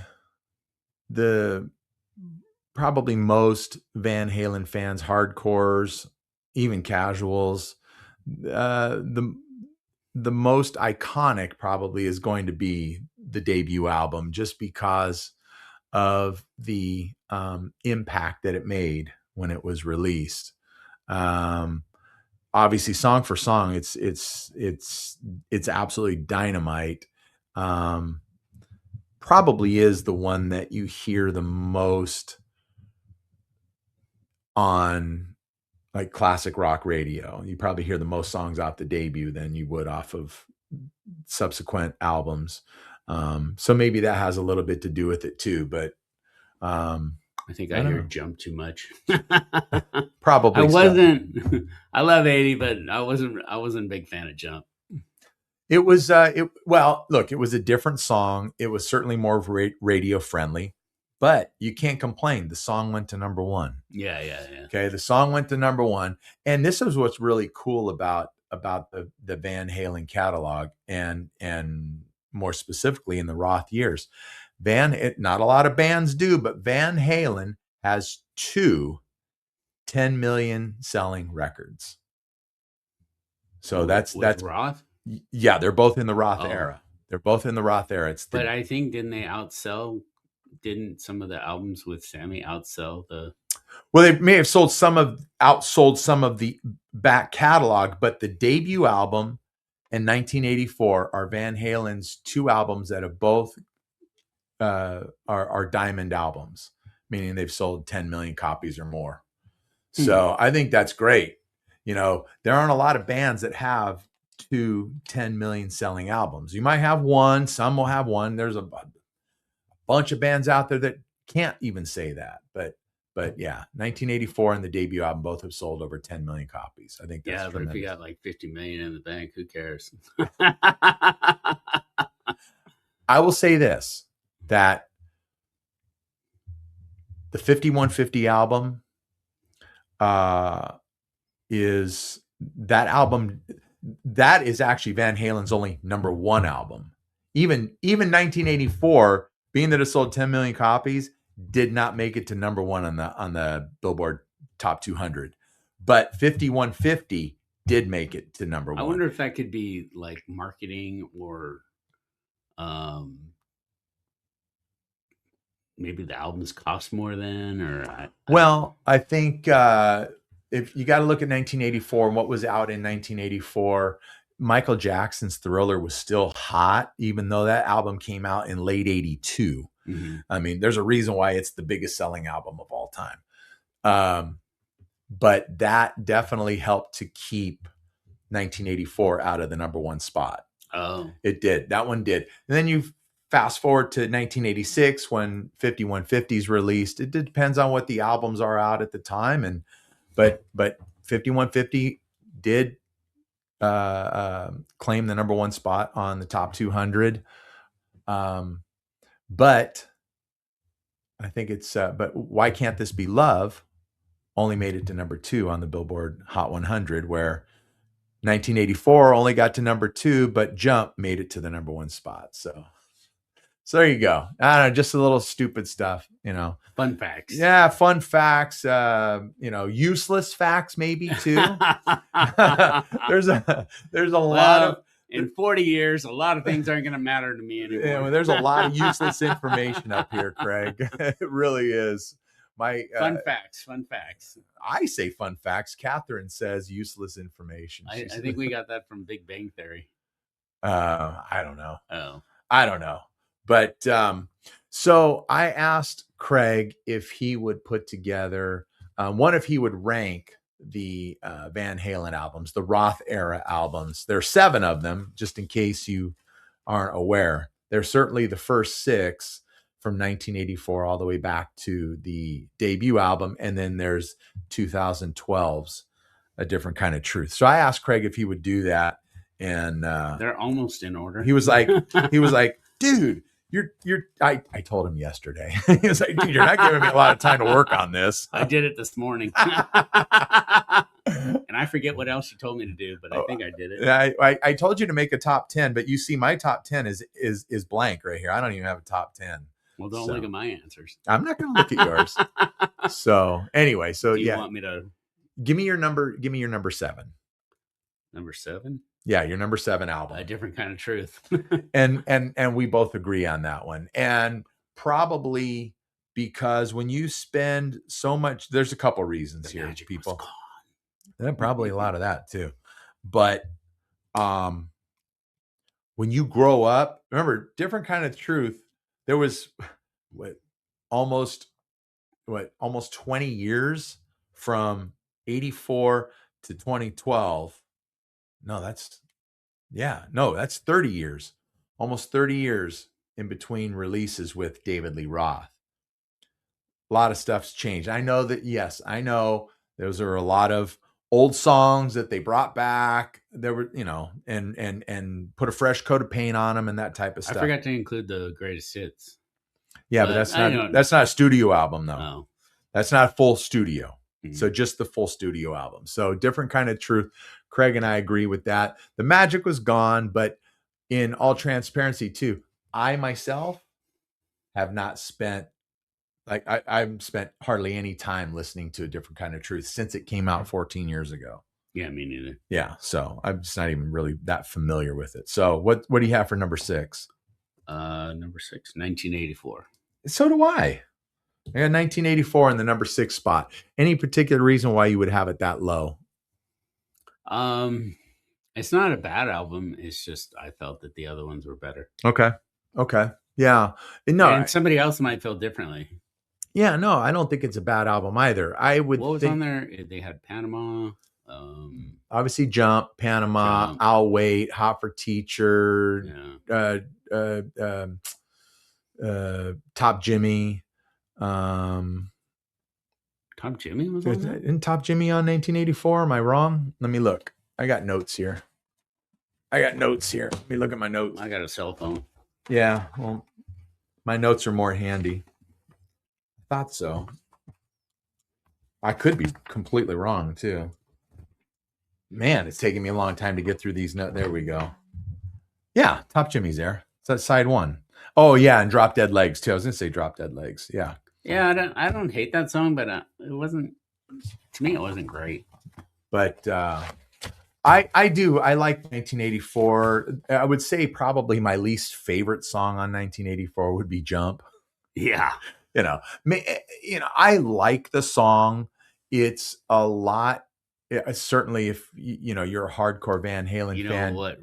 probably most Van Halen fans, hardcores, even casuals, the most iconic probably is going to be the debut album, just because of the impact that it made when it was released. Obviously, song for song, it's absolutely dynamite. Probably is the one that you hear the most on like classic rock radio. You probably hear the most songs off the debut than you would off of subsequent albums. So maybe that has a little bit to do with it too, but I think I hear Jump too much. Probably. I love 80, but I wasn't a big fan of Jump. It was look, it was a different song. It was certainly more radio friendly, but you can't complain. The song went to number 1. Yeah. Okay, the song went to number 1, and this is what's really cool about the Van Halen catalog, and more specifically in the Roth years. Not a lot of bands do, but Van Halen has 2 10 million selling records. So that's Roth. Yeah, they're both in the Roth era. They're both in the Roth era. But I think didn't some of the albums with Sammy outsell the? Well, they may have outsold some of the back catalog, but the debut album in 1984 are Van Halen's 2 albums that have both are diamond albums, meaning they've sold 10 million copies or more. So I think that's great. There aren't a lot of bands that have 2 10 million selling albums. You might have one, some will have one. There's a bunch of bands out there that can't even say that. But yeah, 1984 and the debut album both have sold over 10 million copies. I think that's tremendous. But if you got like 50 million in the bank, who cares? I will say this, that the 5150 album is actually Van Halen's only number 1 album. Even 1984, being that it sold 10 million copies, did not make it to number 1 on the Billboard Top 200. But 5150 did make it to number one. I wonder if that could be like marketing or maybe the albums cost more then, or I think if you got to look at 1984 and what was out in 1984, Michael Jackson's Thriller was still hot, even though that album came out in late 82. Mm-hmm. I mean, there's a reason why it's the biggest selling album of all time. But that definitely helped to keep 1984 out of the number one spot. Oh, it did. That one did. And then you fast forward to 1986 when 5150 is released. It depends on what the albums are out at the time, but 5150 did claim the number one spot on the top 200. But I think it's but Why Can't This Be Love only made it to number 2 on the Billboard Hot 100, where 1984 only got to number 2, but Jump made it to the number 1 spot. So there you go. I don't know, just a little stupid stuff, Fun facts. Yeah, fun facts. Useless facts maybe too. there's a lot of. In 40 years, a lot of things aren't going to matter to me anymore. Yeah, well, there's a lot of useless information up here, Craig. It really is. Fun facts. I say fun facts. Catherine says useless information. I think we got that from Big Bang Theory. I don't know. Oh, I don't know. But so I asked Craig if he would put together if he would rank the Van Halen albums, the Roth era albums. There are 7 of them, just in case you aren't aware. They're certainly the first 6 from 1984 all the way back to the debut album. And then there's 2012's A Different Kind of Truth. So I asked Craig if he would do that. And they're almost in order. He was like, dude, I told him yesterday. He was like, dude, you're not giving me a lot of time to work on this. I did it this morning. And I forget what else you told me to do, but I think I did it. I told you to make a top 10, but you see my top 10 is blank right here. I don't even have a top 10. Well, don't look at my answers. I'm not going to look at yours. So anyway, do you want me to give me your number 7. Number 7? Yeah, your number 7 album. A Different Kind of Truth. and we both agree on that one. And probably because when you spend so much, there's a couple reasons here, people. And probably a lot of that too. But when you grow up, remember, Different Kind of Truth, there was almost 20 years from 84 to 2012. That's 30 years, almost 30 years in between releases with David Lee Roth. A lot of stuff's changed. I know those are a lot of old songs that they brought back. There were, and put a fresh coat of paint on them and that type of stuff. I forgot to include the greatest hits. Yeah, but that's not a studio album though. No. That's not a full studio. Mm-hmm. So just the full studio album. So Different Kind of Truth. Craig and I agree with that. The magic was gone, but in all transparency too, I myself have not spent I've spent hardly any time listening to A Different Kind of Truth since it came out 14 years ago. Yeah, me neither. Yeah, so I'm just not even really that familiar with it. So what do you have for number 6? Number 6, 1984. So do I. I got 1984 in the number 6 spot. Any particular reason why you would have it that low? It's not a bad album. It's just I felt that the other ones were better. Okay. Yeah. No. And somebody else might feel differently. Yeah, no, I don't think it's a bad album either. I would What was on there? They had Panama. Obviously Jump, Panama, Jump. I'll Wait, Hot for Teacher, Top Jimmy. Top Jimmy was on there? Isn't Top Jimmy on 1984? Am I wrong? Let me look. I got notes here. Let me look at my notes. I got a cell phone. Yeah, well, my notes are more handy. I thought so. I could be completely wrong too. Man, it's taking me a long time to get through these notes. There we go. Yeah, Top Jimmy's there. It's that side 1. Oh yeah, and Drop Dead Legs too. I was gonna say Drop Dead Legs. Yeah. Yeah, I don't hate that song, but it wasn't. To me, it wasn't great. But I do. I like 1984. I would say probably my least favorite song on 1984 would be Jump. Yeah. I like the song. It's a lot. Certainly, if you're a hardcore Van Halen fan. What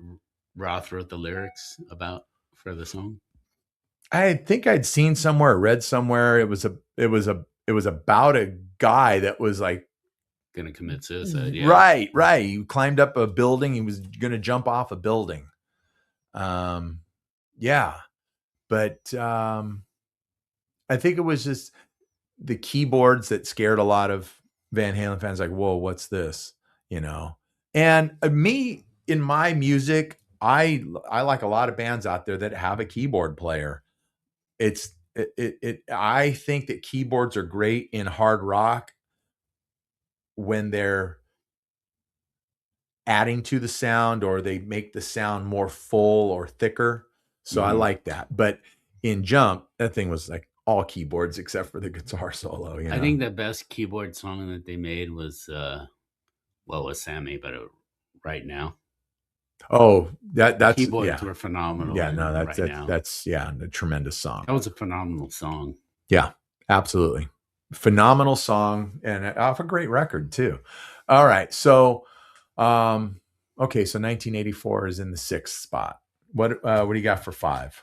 Roth wrote the lyrics about for the song? I think I'd seen somewhere, read somewhere. It was about a guy that was like going to commit suicide. Yeah. Right. He climbed up a building. He was going to jump off a building. Yeah, but I think it was just the keyboards that scared a lot of Van Halen fans. Like, whoa, what's this? And me in my music, I like a lot of bands out there that have a keyboard player. I think that keyboards are great in hard rock when they're adding to the sound or they make the sound more full or thicker. So I like that. But in Jump, that thing was like all keyboards except for the guitar solo. I think the best keyboard song that they made was was Sammy, but Right Now. Oh, that's keyboards were phenomenal. Yeah, no, that's a tremendous song. That was a phenomenal song. Yeah, absolutely. Phenomenal song and off a great record too. All right. So okay, so 1984 is in the 6th spot. What do you got for 5?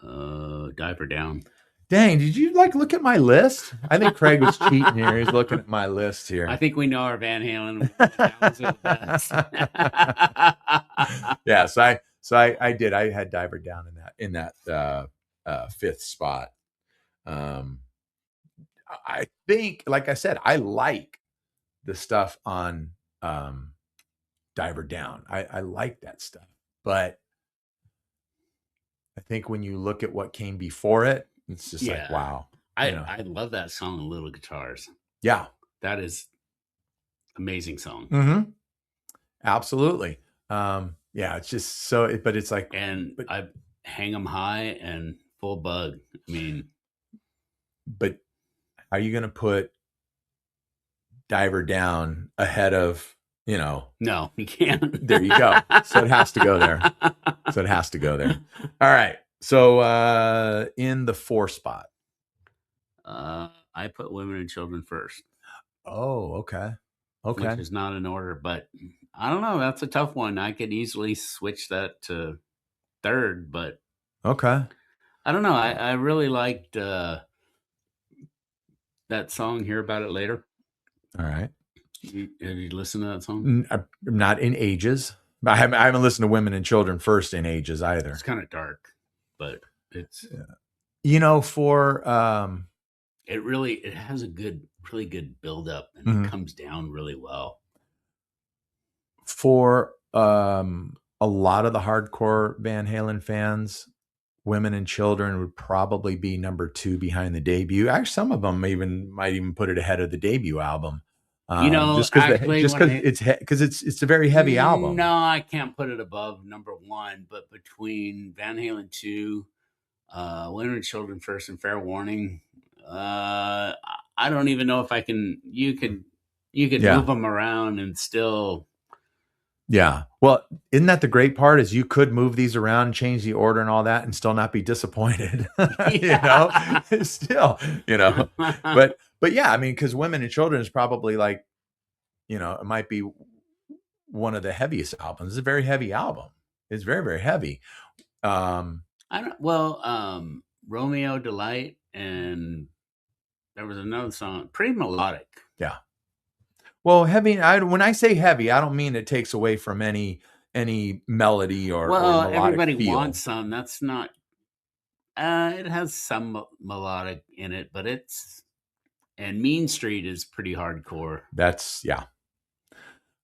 Diver Down. Dang, did you look at my list? I think Craig was cheating here. He's looking at my list here. I think we know our Van Halen. Yeah, so I did. I had Diver Down in that 5th spot. I think, like I said, I like the stuff on Diver Down. I like that stuff, but I think when you look at what came before it, it's just like, wow. I love that song, Little Guitars. Yeah. That is amazing song. Mm-hmm. Absolutely. Yeah, it's just so, but it's like, I Hang 'em High and Full Bug. I mean, but are you going to put Diver Down ahead of, No, you can't. There you go. So it has to go there. All right. So in the 4 spot. I put Women and Children first. Oh, okay. Which is not in order, but I don't know. That's a tough one. I could easily switch that to 3rd, but okay. I don't know. I really liked that song, Hear About It Later. All right. Have you listened to that song? I'm not in ages. I haven't listened to Women and Children first in ages either. It's kind of dark, but it's for it has a really good build up and it comes down really well. For a lot of the hardcore Van Halen fans, Women and Children would probably be number 2 behind the debut. Actually, some of them might even put it ahead of the debut album. Just because it's a very heavy album. No, I can't put it above number 1, but between Van Halen 2, Women and Children first, and Fair Warning, I don't even know if I can. You could move them around and still. Yeah. Well, isn't that the great part? Is you could move these around, change the order and all that, and still not be disappointed. Still. But yeah, I mean, because Women and Children is probably like, it might be one of the heaviest albums. It's a very heavy album. It's very, very heavy. Romeo Delight, and there was another song, pretty melodic. Yeah. Well, heavy. When I say heavy, I don't mean it takes away from any melody or melodic everybody feel. wants some. That's not. It has some melodic in it, but and Mean Street is pretty hardcore. That's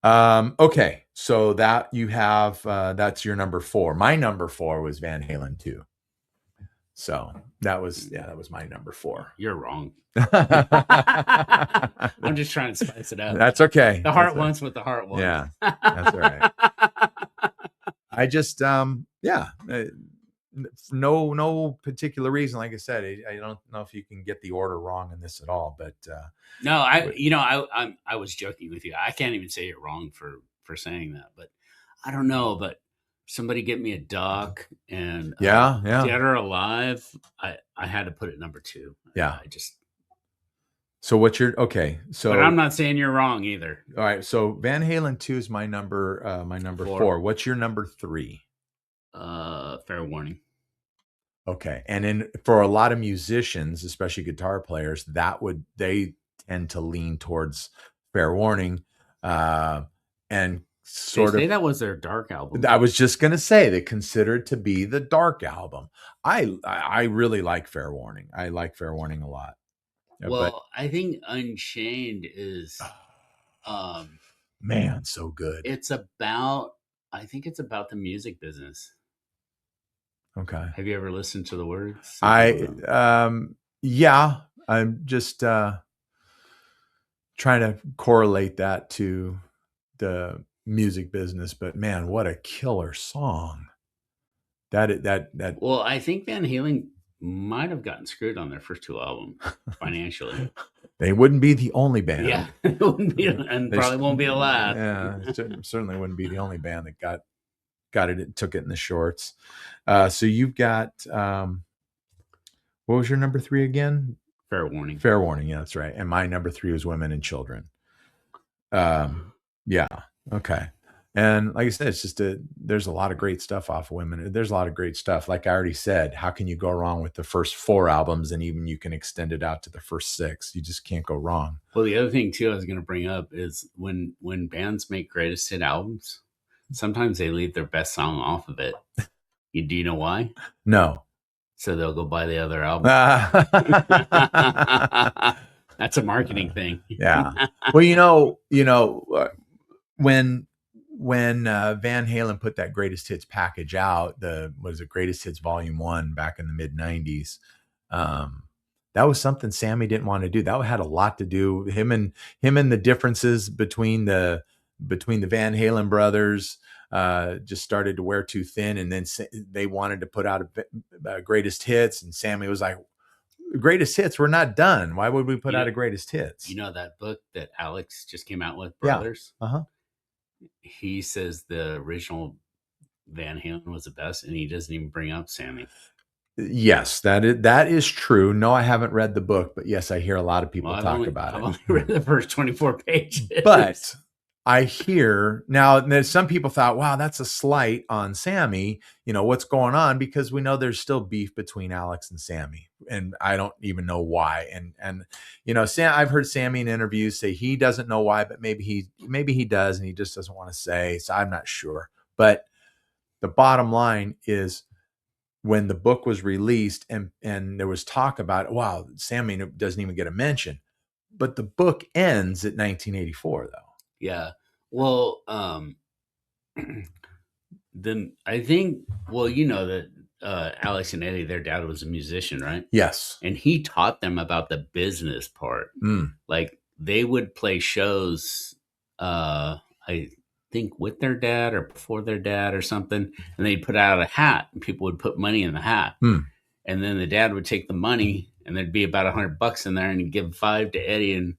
okay. So that you have that's your number 4. My number 4 was Van Halen 2. So that was my number 4. You're wrong. I'm just trying to spice it up. That's okay. The heart wants what the heart wants. Yeah, that's all right. I just no particular reason. Like I said, I don't know if you can get the order wrong in this at all, but no, I was joking with you. I can't even say you're wrong for saying that, but I don't know. But somebody get me a doc, and yeah. Dead or Alive. I had to put it number 2. Yeah. I just. So what's your okay? So, but I'm not saying you're wrong either. All right. So Van Halen 2 is my number 4. What's your number 3? Fair Warning. Okay. And for a lot of musicians, especially guitar players, they tend to lean towards Fair Warning, and sort of that was their dark album. I was just gonna say they consider it to be the dark album. I really like Fair Warning. I like Fair Warning a lot. Well, I think Unchained is man, so good. I think it's about the music business. Okay. Have you ever listened to the words? Yeah. I'm just trying to correlate that to the music business, but man, what a killer song. That Well, I think Van Halen might have gotten screwed on their first 2 albums financially. They wouldn't be the only band. Yeah, it wouldn't be, and probably won't be the last. Yeah, certainly wouldn't be the only band that got it, took it in the shorts. So you've got what was your number 3 again? Fair Warning. Fair Warning, yeah, that's right. And my number 3 was Women and Children. Yeah, okay. And like I said, it's just there's a lot of great stuff off of Women. There's a lot of great stuff. Like I already said, how can you go wrong with the first 4 albums? And even you can extend it out to the first 6. You just can't go wrong. Well, the other thing too I was going to bring up is when bands make greatest hit albums, sometimes they leave their best song off of it. Do you know why? No. So they'll go buy the other album. That's a marketing thing. Yeah. Well, when Van Halen put that greatest hits package out, Greatest Hits Volume 1 back in the mid 90s, that was something Sammy didn't want to do. That had a lot to do with him and the differences between the Van Halen brothers. Just started to wear too thin, and then they wanted to put out a greatest hits, and Sammy was like, greatest hits, we're not done. Why would we put out a greatest hits? You know that book that Alex just came out with, Brothers? Yeah. Uh-huh. He says the original Van Halen was the best, and he doesn't even bring up Sammy. Yes, that is true. No, I haven't read the book, but yes, I hear a lot of people talk about it. I've only read the first 24 pages. But I hear now some people thought, wow, that's a slight on Sammy. What's going on? Because we know there's still beef between Alex and Sammy, and I don't even know why. And I've heard Sammy in interviews say he doesn't know why, but maybe he does, and he just doesn't want to say. So I'm not sure. But the bottom line is, when the book was released and there was talk about, wow, Sammy doesn't even get a mention, but the book ends at 1984 though. Yeah. Well, then I think, that Alex and Eddie, their dad was a musician, right? Yes. And he taught them about the business part. Like they would play shows, I think with their dad or before their dad or something, and they'd put out a hat and people would put money in the hat. And then the dad would take the money and there'd be about $100 in there, and he'd give 5 to Eddie and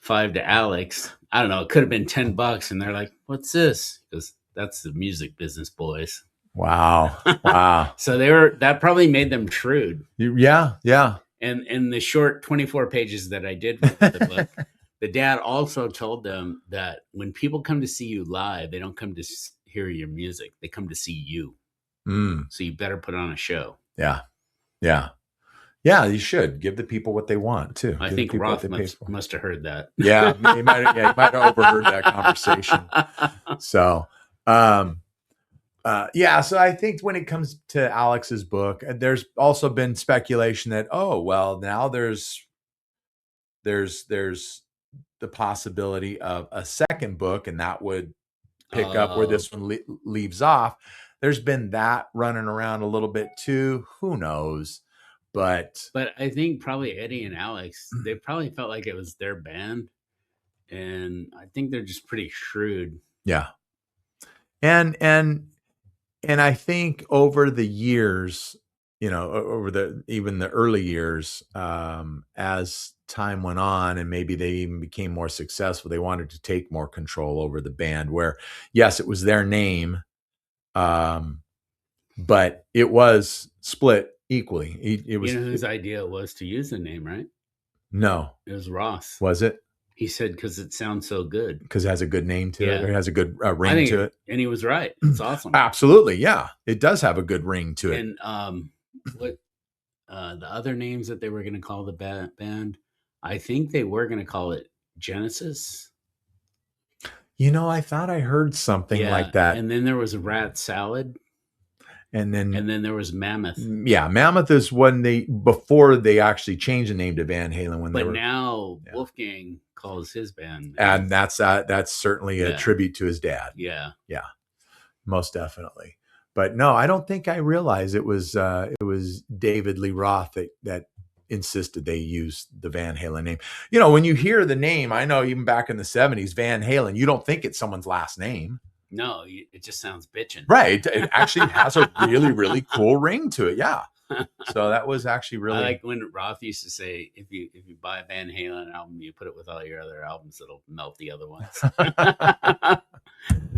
5 to Alex. I don't know. It could have been $10. And they're like, what's this? Because that's the music business, boys. Wow. Wow. So that probably made them shrewd. Yeah. Yeah. And in the short 24 pages that I did with the book, the dad also told them that when people come to see you live, they don't come to hear your music. They come to see you. So you better put on a show. Yeah. Yeah. Yeah, you should give the people what they want too. I think Roth must have heard that. Yeah, he might have overheard that conversation. So, so I think when it comes to Alex's book, there's also been speculation that, now there's the possibility of a second book, and that would pick up where this one leaves off. There's been that running around a little bit too. Who knows? But I think probably Eddie and Alex, they probably felt like it was their band, and I think they're just pretty shrewd. Yeah, and And I think over the years, over even the early years, as time went on and maybe they even became more successful, they wanted to take more control over the band where, yes, it was their name, but it was split equally. It was, whose idea it was to use the name, right? No. It was Ross. Was it? He said because it sounds so good. Because it has a good name to it, or it has a good ring to it. And he was right. It's awesome. Absolutely, yeah. It does have a good ring to it. And what the other names that they were going to call the band, I think they were going to call it Genesis. I thought I heard something like that. And then there was Rat Salad. And then there was Mammoth. Yeah, Mammoth is when before they actually changed the name to Van Halen. But now Wolfgang calls his band, and that's certainly a tribute to his dad. Yeah, most definitely. But no, I don't think I realized it was David Lee Roth that insisted they use the Van Halen name. When you hear the name, I know even back in the 70s, Van Halen, you don't think it's someone's last name. No, it just sounds bitchin'. Right. It actually has a really, really cool ring to it. Yeah. So that was actually really. I like when Roth used to say, if you buy a Van Halen album, you put it with all your other albums, it'll melt the other ones.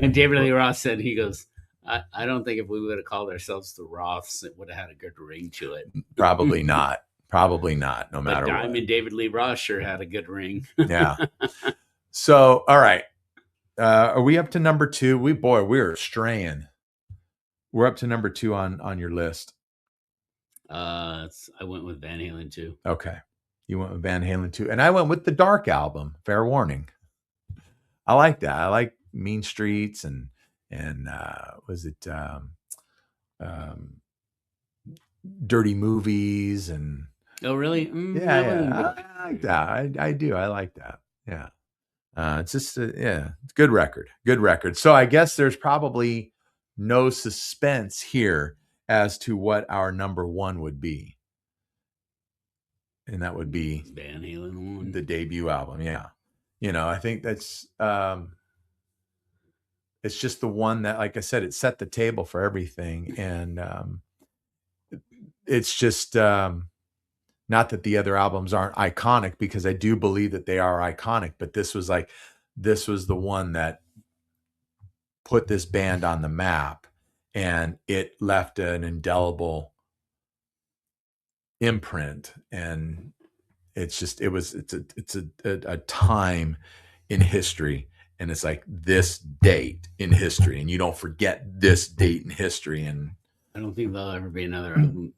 And David Lee Roth said, he goes, I don't think if we would have called ourselves the Roths, it would have had a good ring to it. Probably not. Probably not. No matter what. Diamond David Lee Roth sure had a good ring. Yeah. So, all right. Are we up to number 2? We're straying. We're up to number 2 on your list. I went with Van Halen 2. Okay. You went with Van Halen 2. And I went with the Dark Album, Fair Warning. I like that. I like Mean Streets and was it Dirty Movies and. Oh, really? Yeah. I like that. I do. I like that. Yeah. It's just, it's good record. Good record. So I guess there's probably no suspense here as to what our number 1 would be. And that would be Van Halen 1. The debut album. Yeah. I think that's, it's just the one that, like I said, it set the table for everything. And it's just, not that the other albums aren't iconic, because I do believe that they are iconic, but this was the one that put this band on the map, and it left an indelible imprint. And it's a time in history, and it's like this date in history, and you don't forget this date in history. And I don't think there'll ever be another album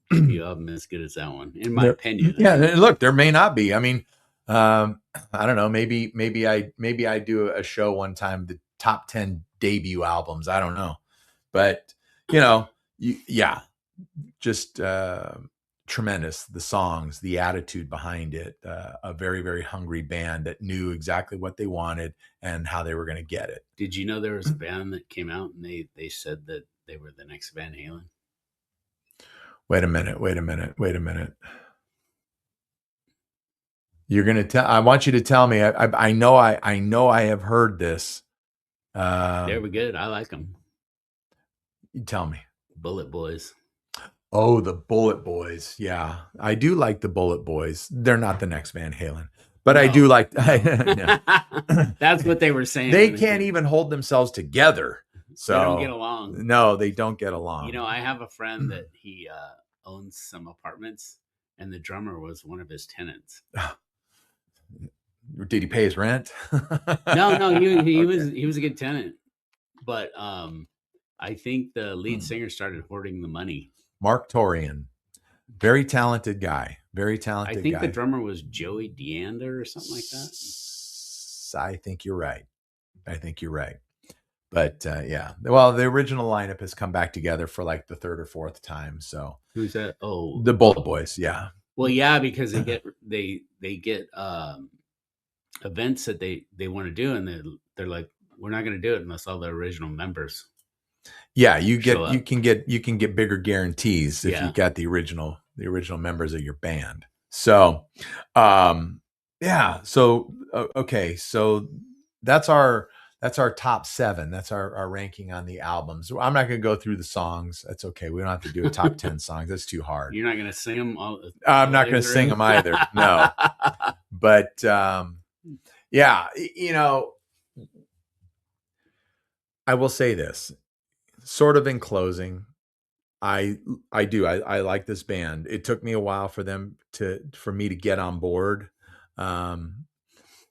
as good as that one, in my opinion. Yeah, look, there may not be. I mean, I don't know. Maybe I do a show one time, the top 10 debut albums. I don't know, but just tremendous. The songs, the attitude behind it, a very, very hungry band that knew exactly what they wanted and how they were going to get it. Did you know there was a band that came out and they said that they were the next Van Halen? Wait a minute. You're going to tell, I want you to tell me, I know I have heard this. They were good. I like them. You tell me. Bullet Boys. Oh, the Bullet Boys. Yeah. I do like the Bullet Boys. They're not the next Van Halen, but I do like, that's what they were saying. They can't even hold themselves together. So they don't get along. No, they don't get along. I have a friend that he owns some apartments, and the drummer was one of his tenants. Did he pay his rent? No, he was a good tenant, but I think the lead singer started hoarding the money. Mark Torian, very talented guy. Very talented guy. I think the drummer was Joey Deander or something like that. I think you're right. But well, the original lineup has come back together for like the 3rd or 4th time. So who's that? Oh, the Bullet Boys. Yeah. Well, yeah, because they get events that they want to do, and they're like, we're not going to do it unless all the original members. Yeah, you can get bigger guarantees if you've got the original members of your band. So, okay, so that's our That's our top 7. That's our ranking on the albums. I'm not going to go through the songs. That's okay. We don't have to do a top 10 songs. That's too hard. You're not going to sing them all? I'm not going to sing them either. No. But yeah, you know, I will say this, sort of in closing. I like this band. It took me a while for me to get on board. And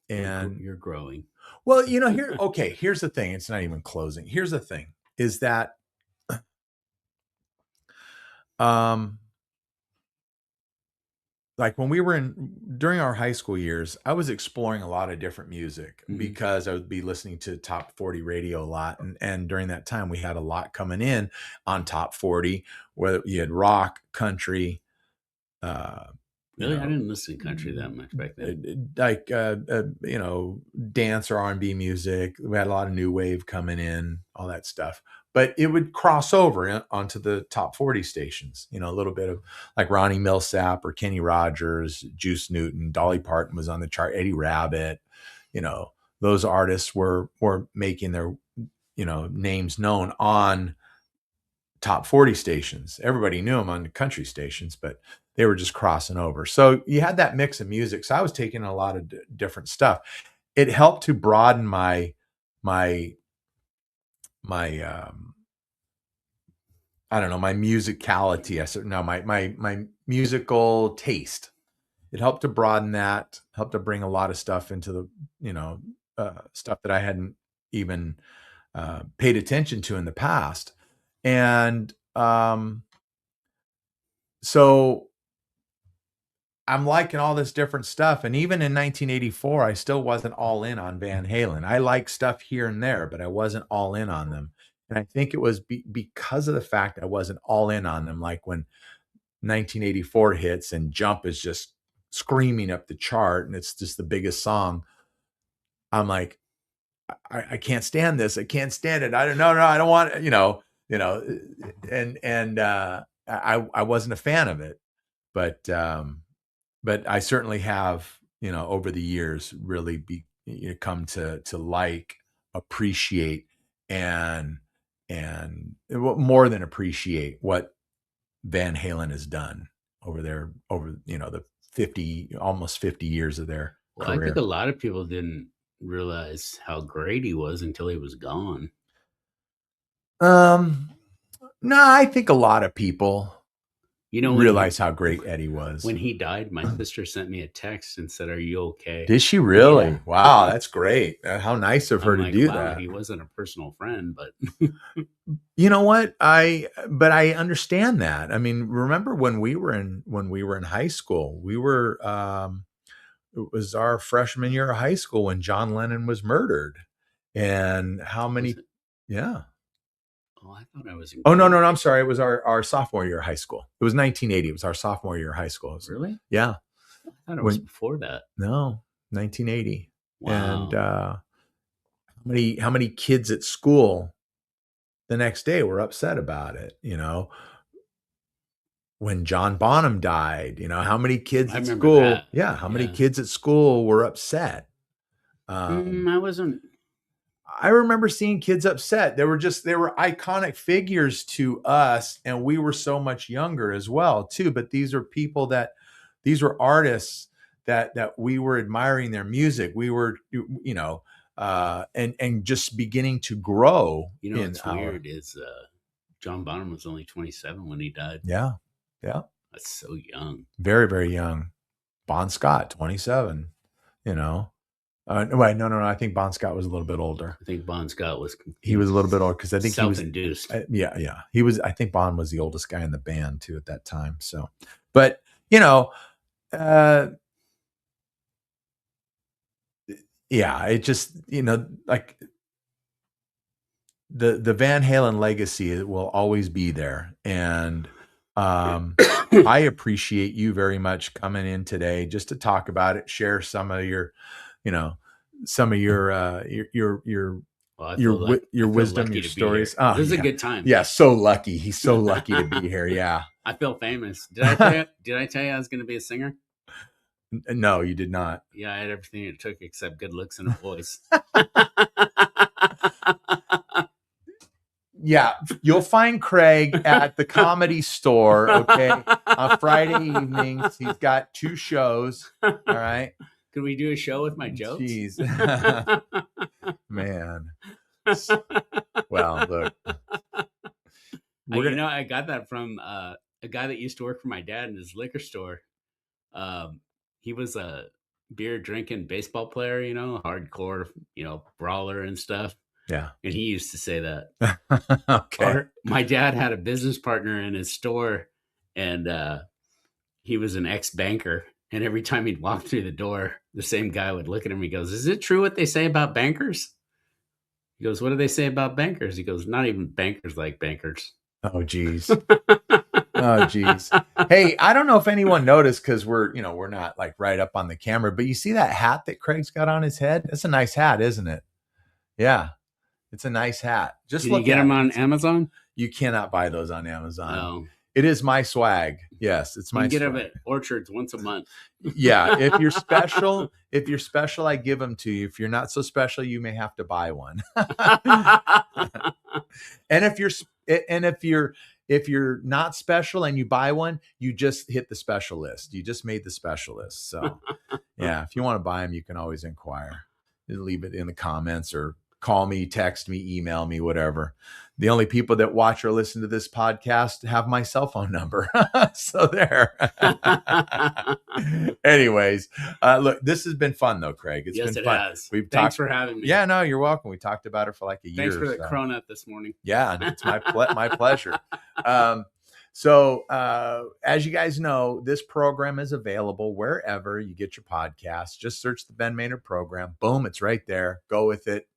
you're growing. Well, you know, here's the thing. It's not even closing. Here's the thing is that, like when we were during our high school years, I was exploring a lot of different music because I would be listening to top 40 radio a lot. And during that time, we had a lot coming in on top 40, whether you had rock, country, really? I didn't listen to country that much back then. Like, you know, dance or R&B music. We had a lot of new wave coming in, all that stuff. But it would cross over onto the top 40 stations. You know, a little bit of like Ronnie Millsap or Kenny Rogers, Juice Newton, Dolly Parton was on the chart, Eddie Rabbitt. You know, those artists were making their, you know, names known on top 40 stations. Everybody knew them on the country stations, but they were just crossing over. So you had that mix of music. So I was taking a lot of different stuff. It helped to broaden my I don't know, my musicality. I said, no, my musical taste. It helped to broaden that, helped to bring a lot of stuff into the, you know, stuff that I hadn't even paid attention to in the past. And so I'm liking all this different stuff. And even in 1984, I still wasn't all in on Van Halen. I like stuff here and there, but I wasn't all in on them. And I think it was because of the fact I wasn't all in on them. Like when 1984 hits and Jump is just screaming up the chart and it's just the biggest song. I'm like, I can't stand this. I can't stand it. I don't know. No, I don't want it, you know, and I wasn't a fan of it, but I certainly have, you know, over the years really come to like, appreciate, and more than appreciate what Van Halen has done over you know, the almost 50 years of their career. I think a lot of people didn't realize how great he was until he was gone. No, I think a lot of people, you know, realize how great Eddie was. When he died, my sister sent me a text and said, "Are you okay?" Did she really? Yeah. Wow, that's great. How nice of her to do that. He wasn't a personal friend, but you know what? But I understand that. I mean, remember when we were in high school, we were it was our freshman year of high school when John Lennon was murdered. And how many? Yeah. Oh, I thought I was. Oh, no. I'm sorry. It was our sophomore year of high school. It was 1980. It was our sophomore year of high school. Really? Yeah. I thought it was before that. No, 1980. Wow. And how many kids at school the next day were upset about it? You know, when John Bonham died, you know, how many kids at school? That. Yeah. How many kids at school were upset? I wasn't. I remember seeing kids upset. They were iconic figures to us, and we were so much younger as well, too. But these were artists that we were admiring their music. We were, you know, and just beginning to grow. You know, what's weird is John Bonham was only 27 when he died. Yeah. That's so young. Very, very young. Bon Scott, 27. You know. Wait, no. I think Bon Scott was a little bit older. I think Bon Scott was. He was a little bit older because I think self-induced. Yeah. He was. I think Bon was the oldest guy in the band too at that time. So, but you know, yeah, it just, you know, like the Van Halen legacy will always be there, and I appreciate you very much coming in today just to talk about it, share some of your, you know, your wisdom, your stories. Oh, this is a good time. Yeah, so lucky. He's so lucky to be here. Yeah. I feel famous. Did I tell you I was going to be a singer? No, you did not. Yeah, I had everything it took except good looks and a voice. Yeah, you'll find Craig at the Comedy Store, okay, on Friday evenings. He's got 2 shows, all right? Could we do a show with my jokes? Jeez. Man. Well, look. I got that from a guy that used to work for my dad in his liquor store. He was a beer drinking baseball player, hardcore, brawler and stuff. Yeah. And he used to say that. Okay. My dad had a business partner in his store, and he was an ex-banker. And every time he'd walk through the door, the same guy would look at him. He goes, "Is it true what they say about bankers?" He goes, "What do they say about bankers?" He goes, "Not even bankers like bankers." Oh, geez. Oh, geez. Hey, I don't know if anyone noticed, because we're not like right up on the camera, but you see that hat that Craig's got on his head? It's a nice hat, isn't it? Yeah. It's a nice hat. Just Can you get them on Amazon? You cannot buy those on Amazon. No. It is my swag. Yes, it's my. You can get them at Orchards once a month. Yeah, if you're special, I give them to you. If you're not so special, you may have to buy one. And if you're not special and you buy one, you just hit the special list. You just made the special list. So, yeah, if you want to buy them, you can always inquire. Leave it in the comments, or call me, text me, email me, whatever. The only people that watch or listen to this podcast have my cell phone number. So there. Anyways, look, this has been fun though, Craig. It's been fun. Has. Thanks for having me. Yeah, no, you're welcome. We talked about it for like a year. Thanks for the cronut this morning. Yeah, it's my pleasure. So as you guys know, this program is available wherever you get your podcasts. Just search the Ben Maynard program. Boom, it's right there. Go with it.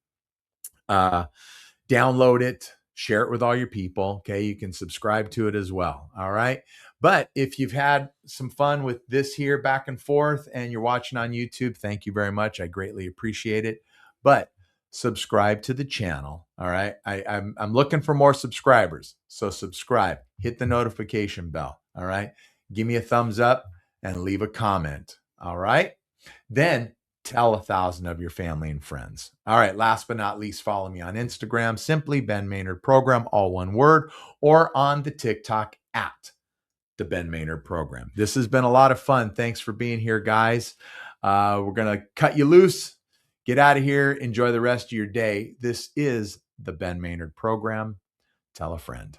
Download it. Share it with all your people. Okay. You can subscribe to it as well. All right. But if you've had some fun with this here back and forth and you're watching on YouTube, thank you very much. I greatly appreciate it. But subscribe to the channel. All right. I'm looking for more subscribers. So subscribe, hit the notification bell. All right. Give me a thumbs up and leave a comment. All right. Then tell 1,000 of your family and friends. All right. Last but not least, follow me on Instagram, simply Ben Maynard Program, all one word, or on the TikTok at the Ben Maynard Program. This has been a lot of fun. Thanks for being here, guys. We're going to cut you loose. Get out of here. Enjoy the rest of your day. This is the Ben Maynard Program. Tell a friend.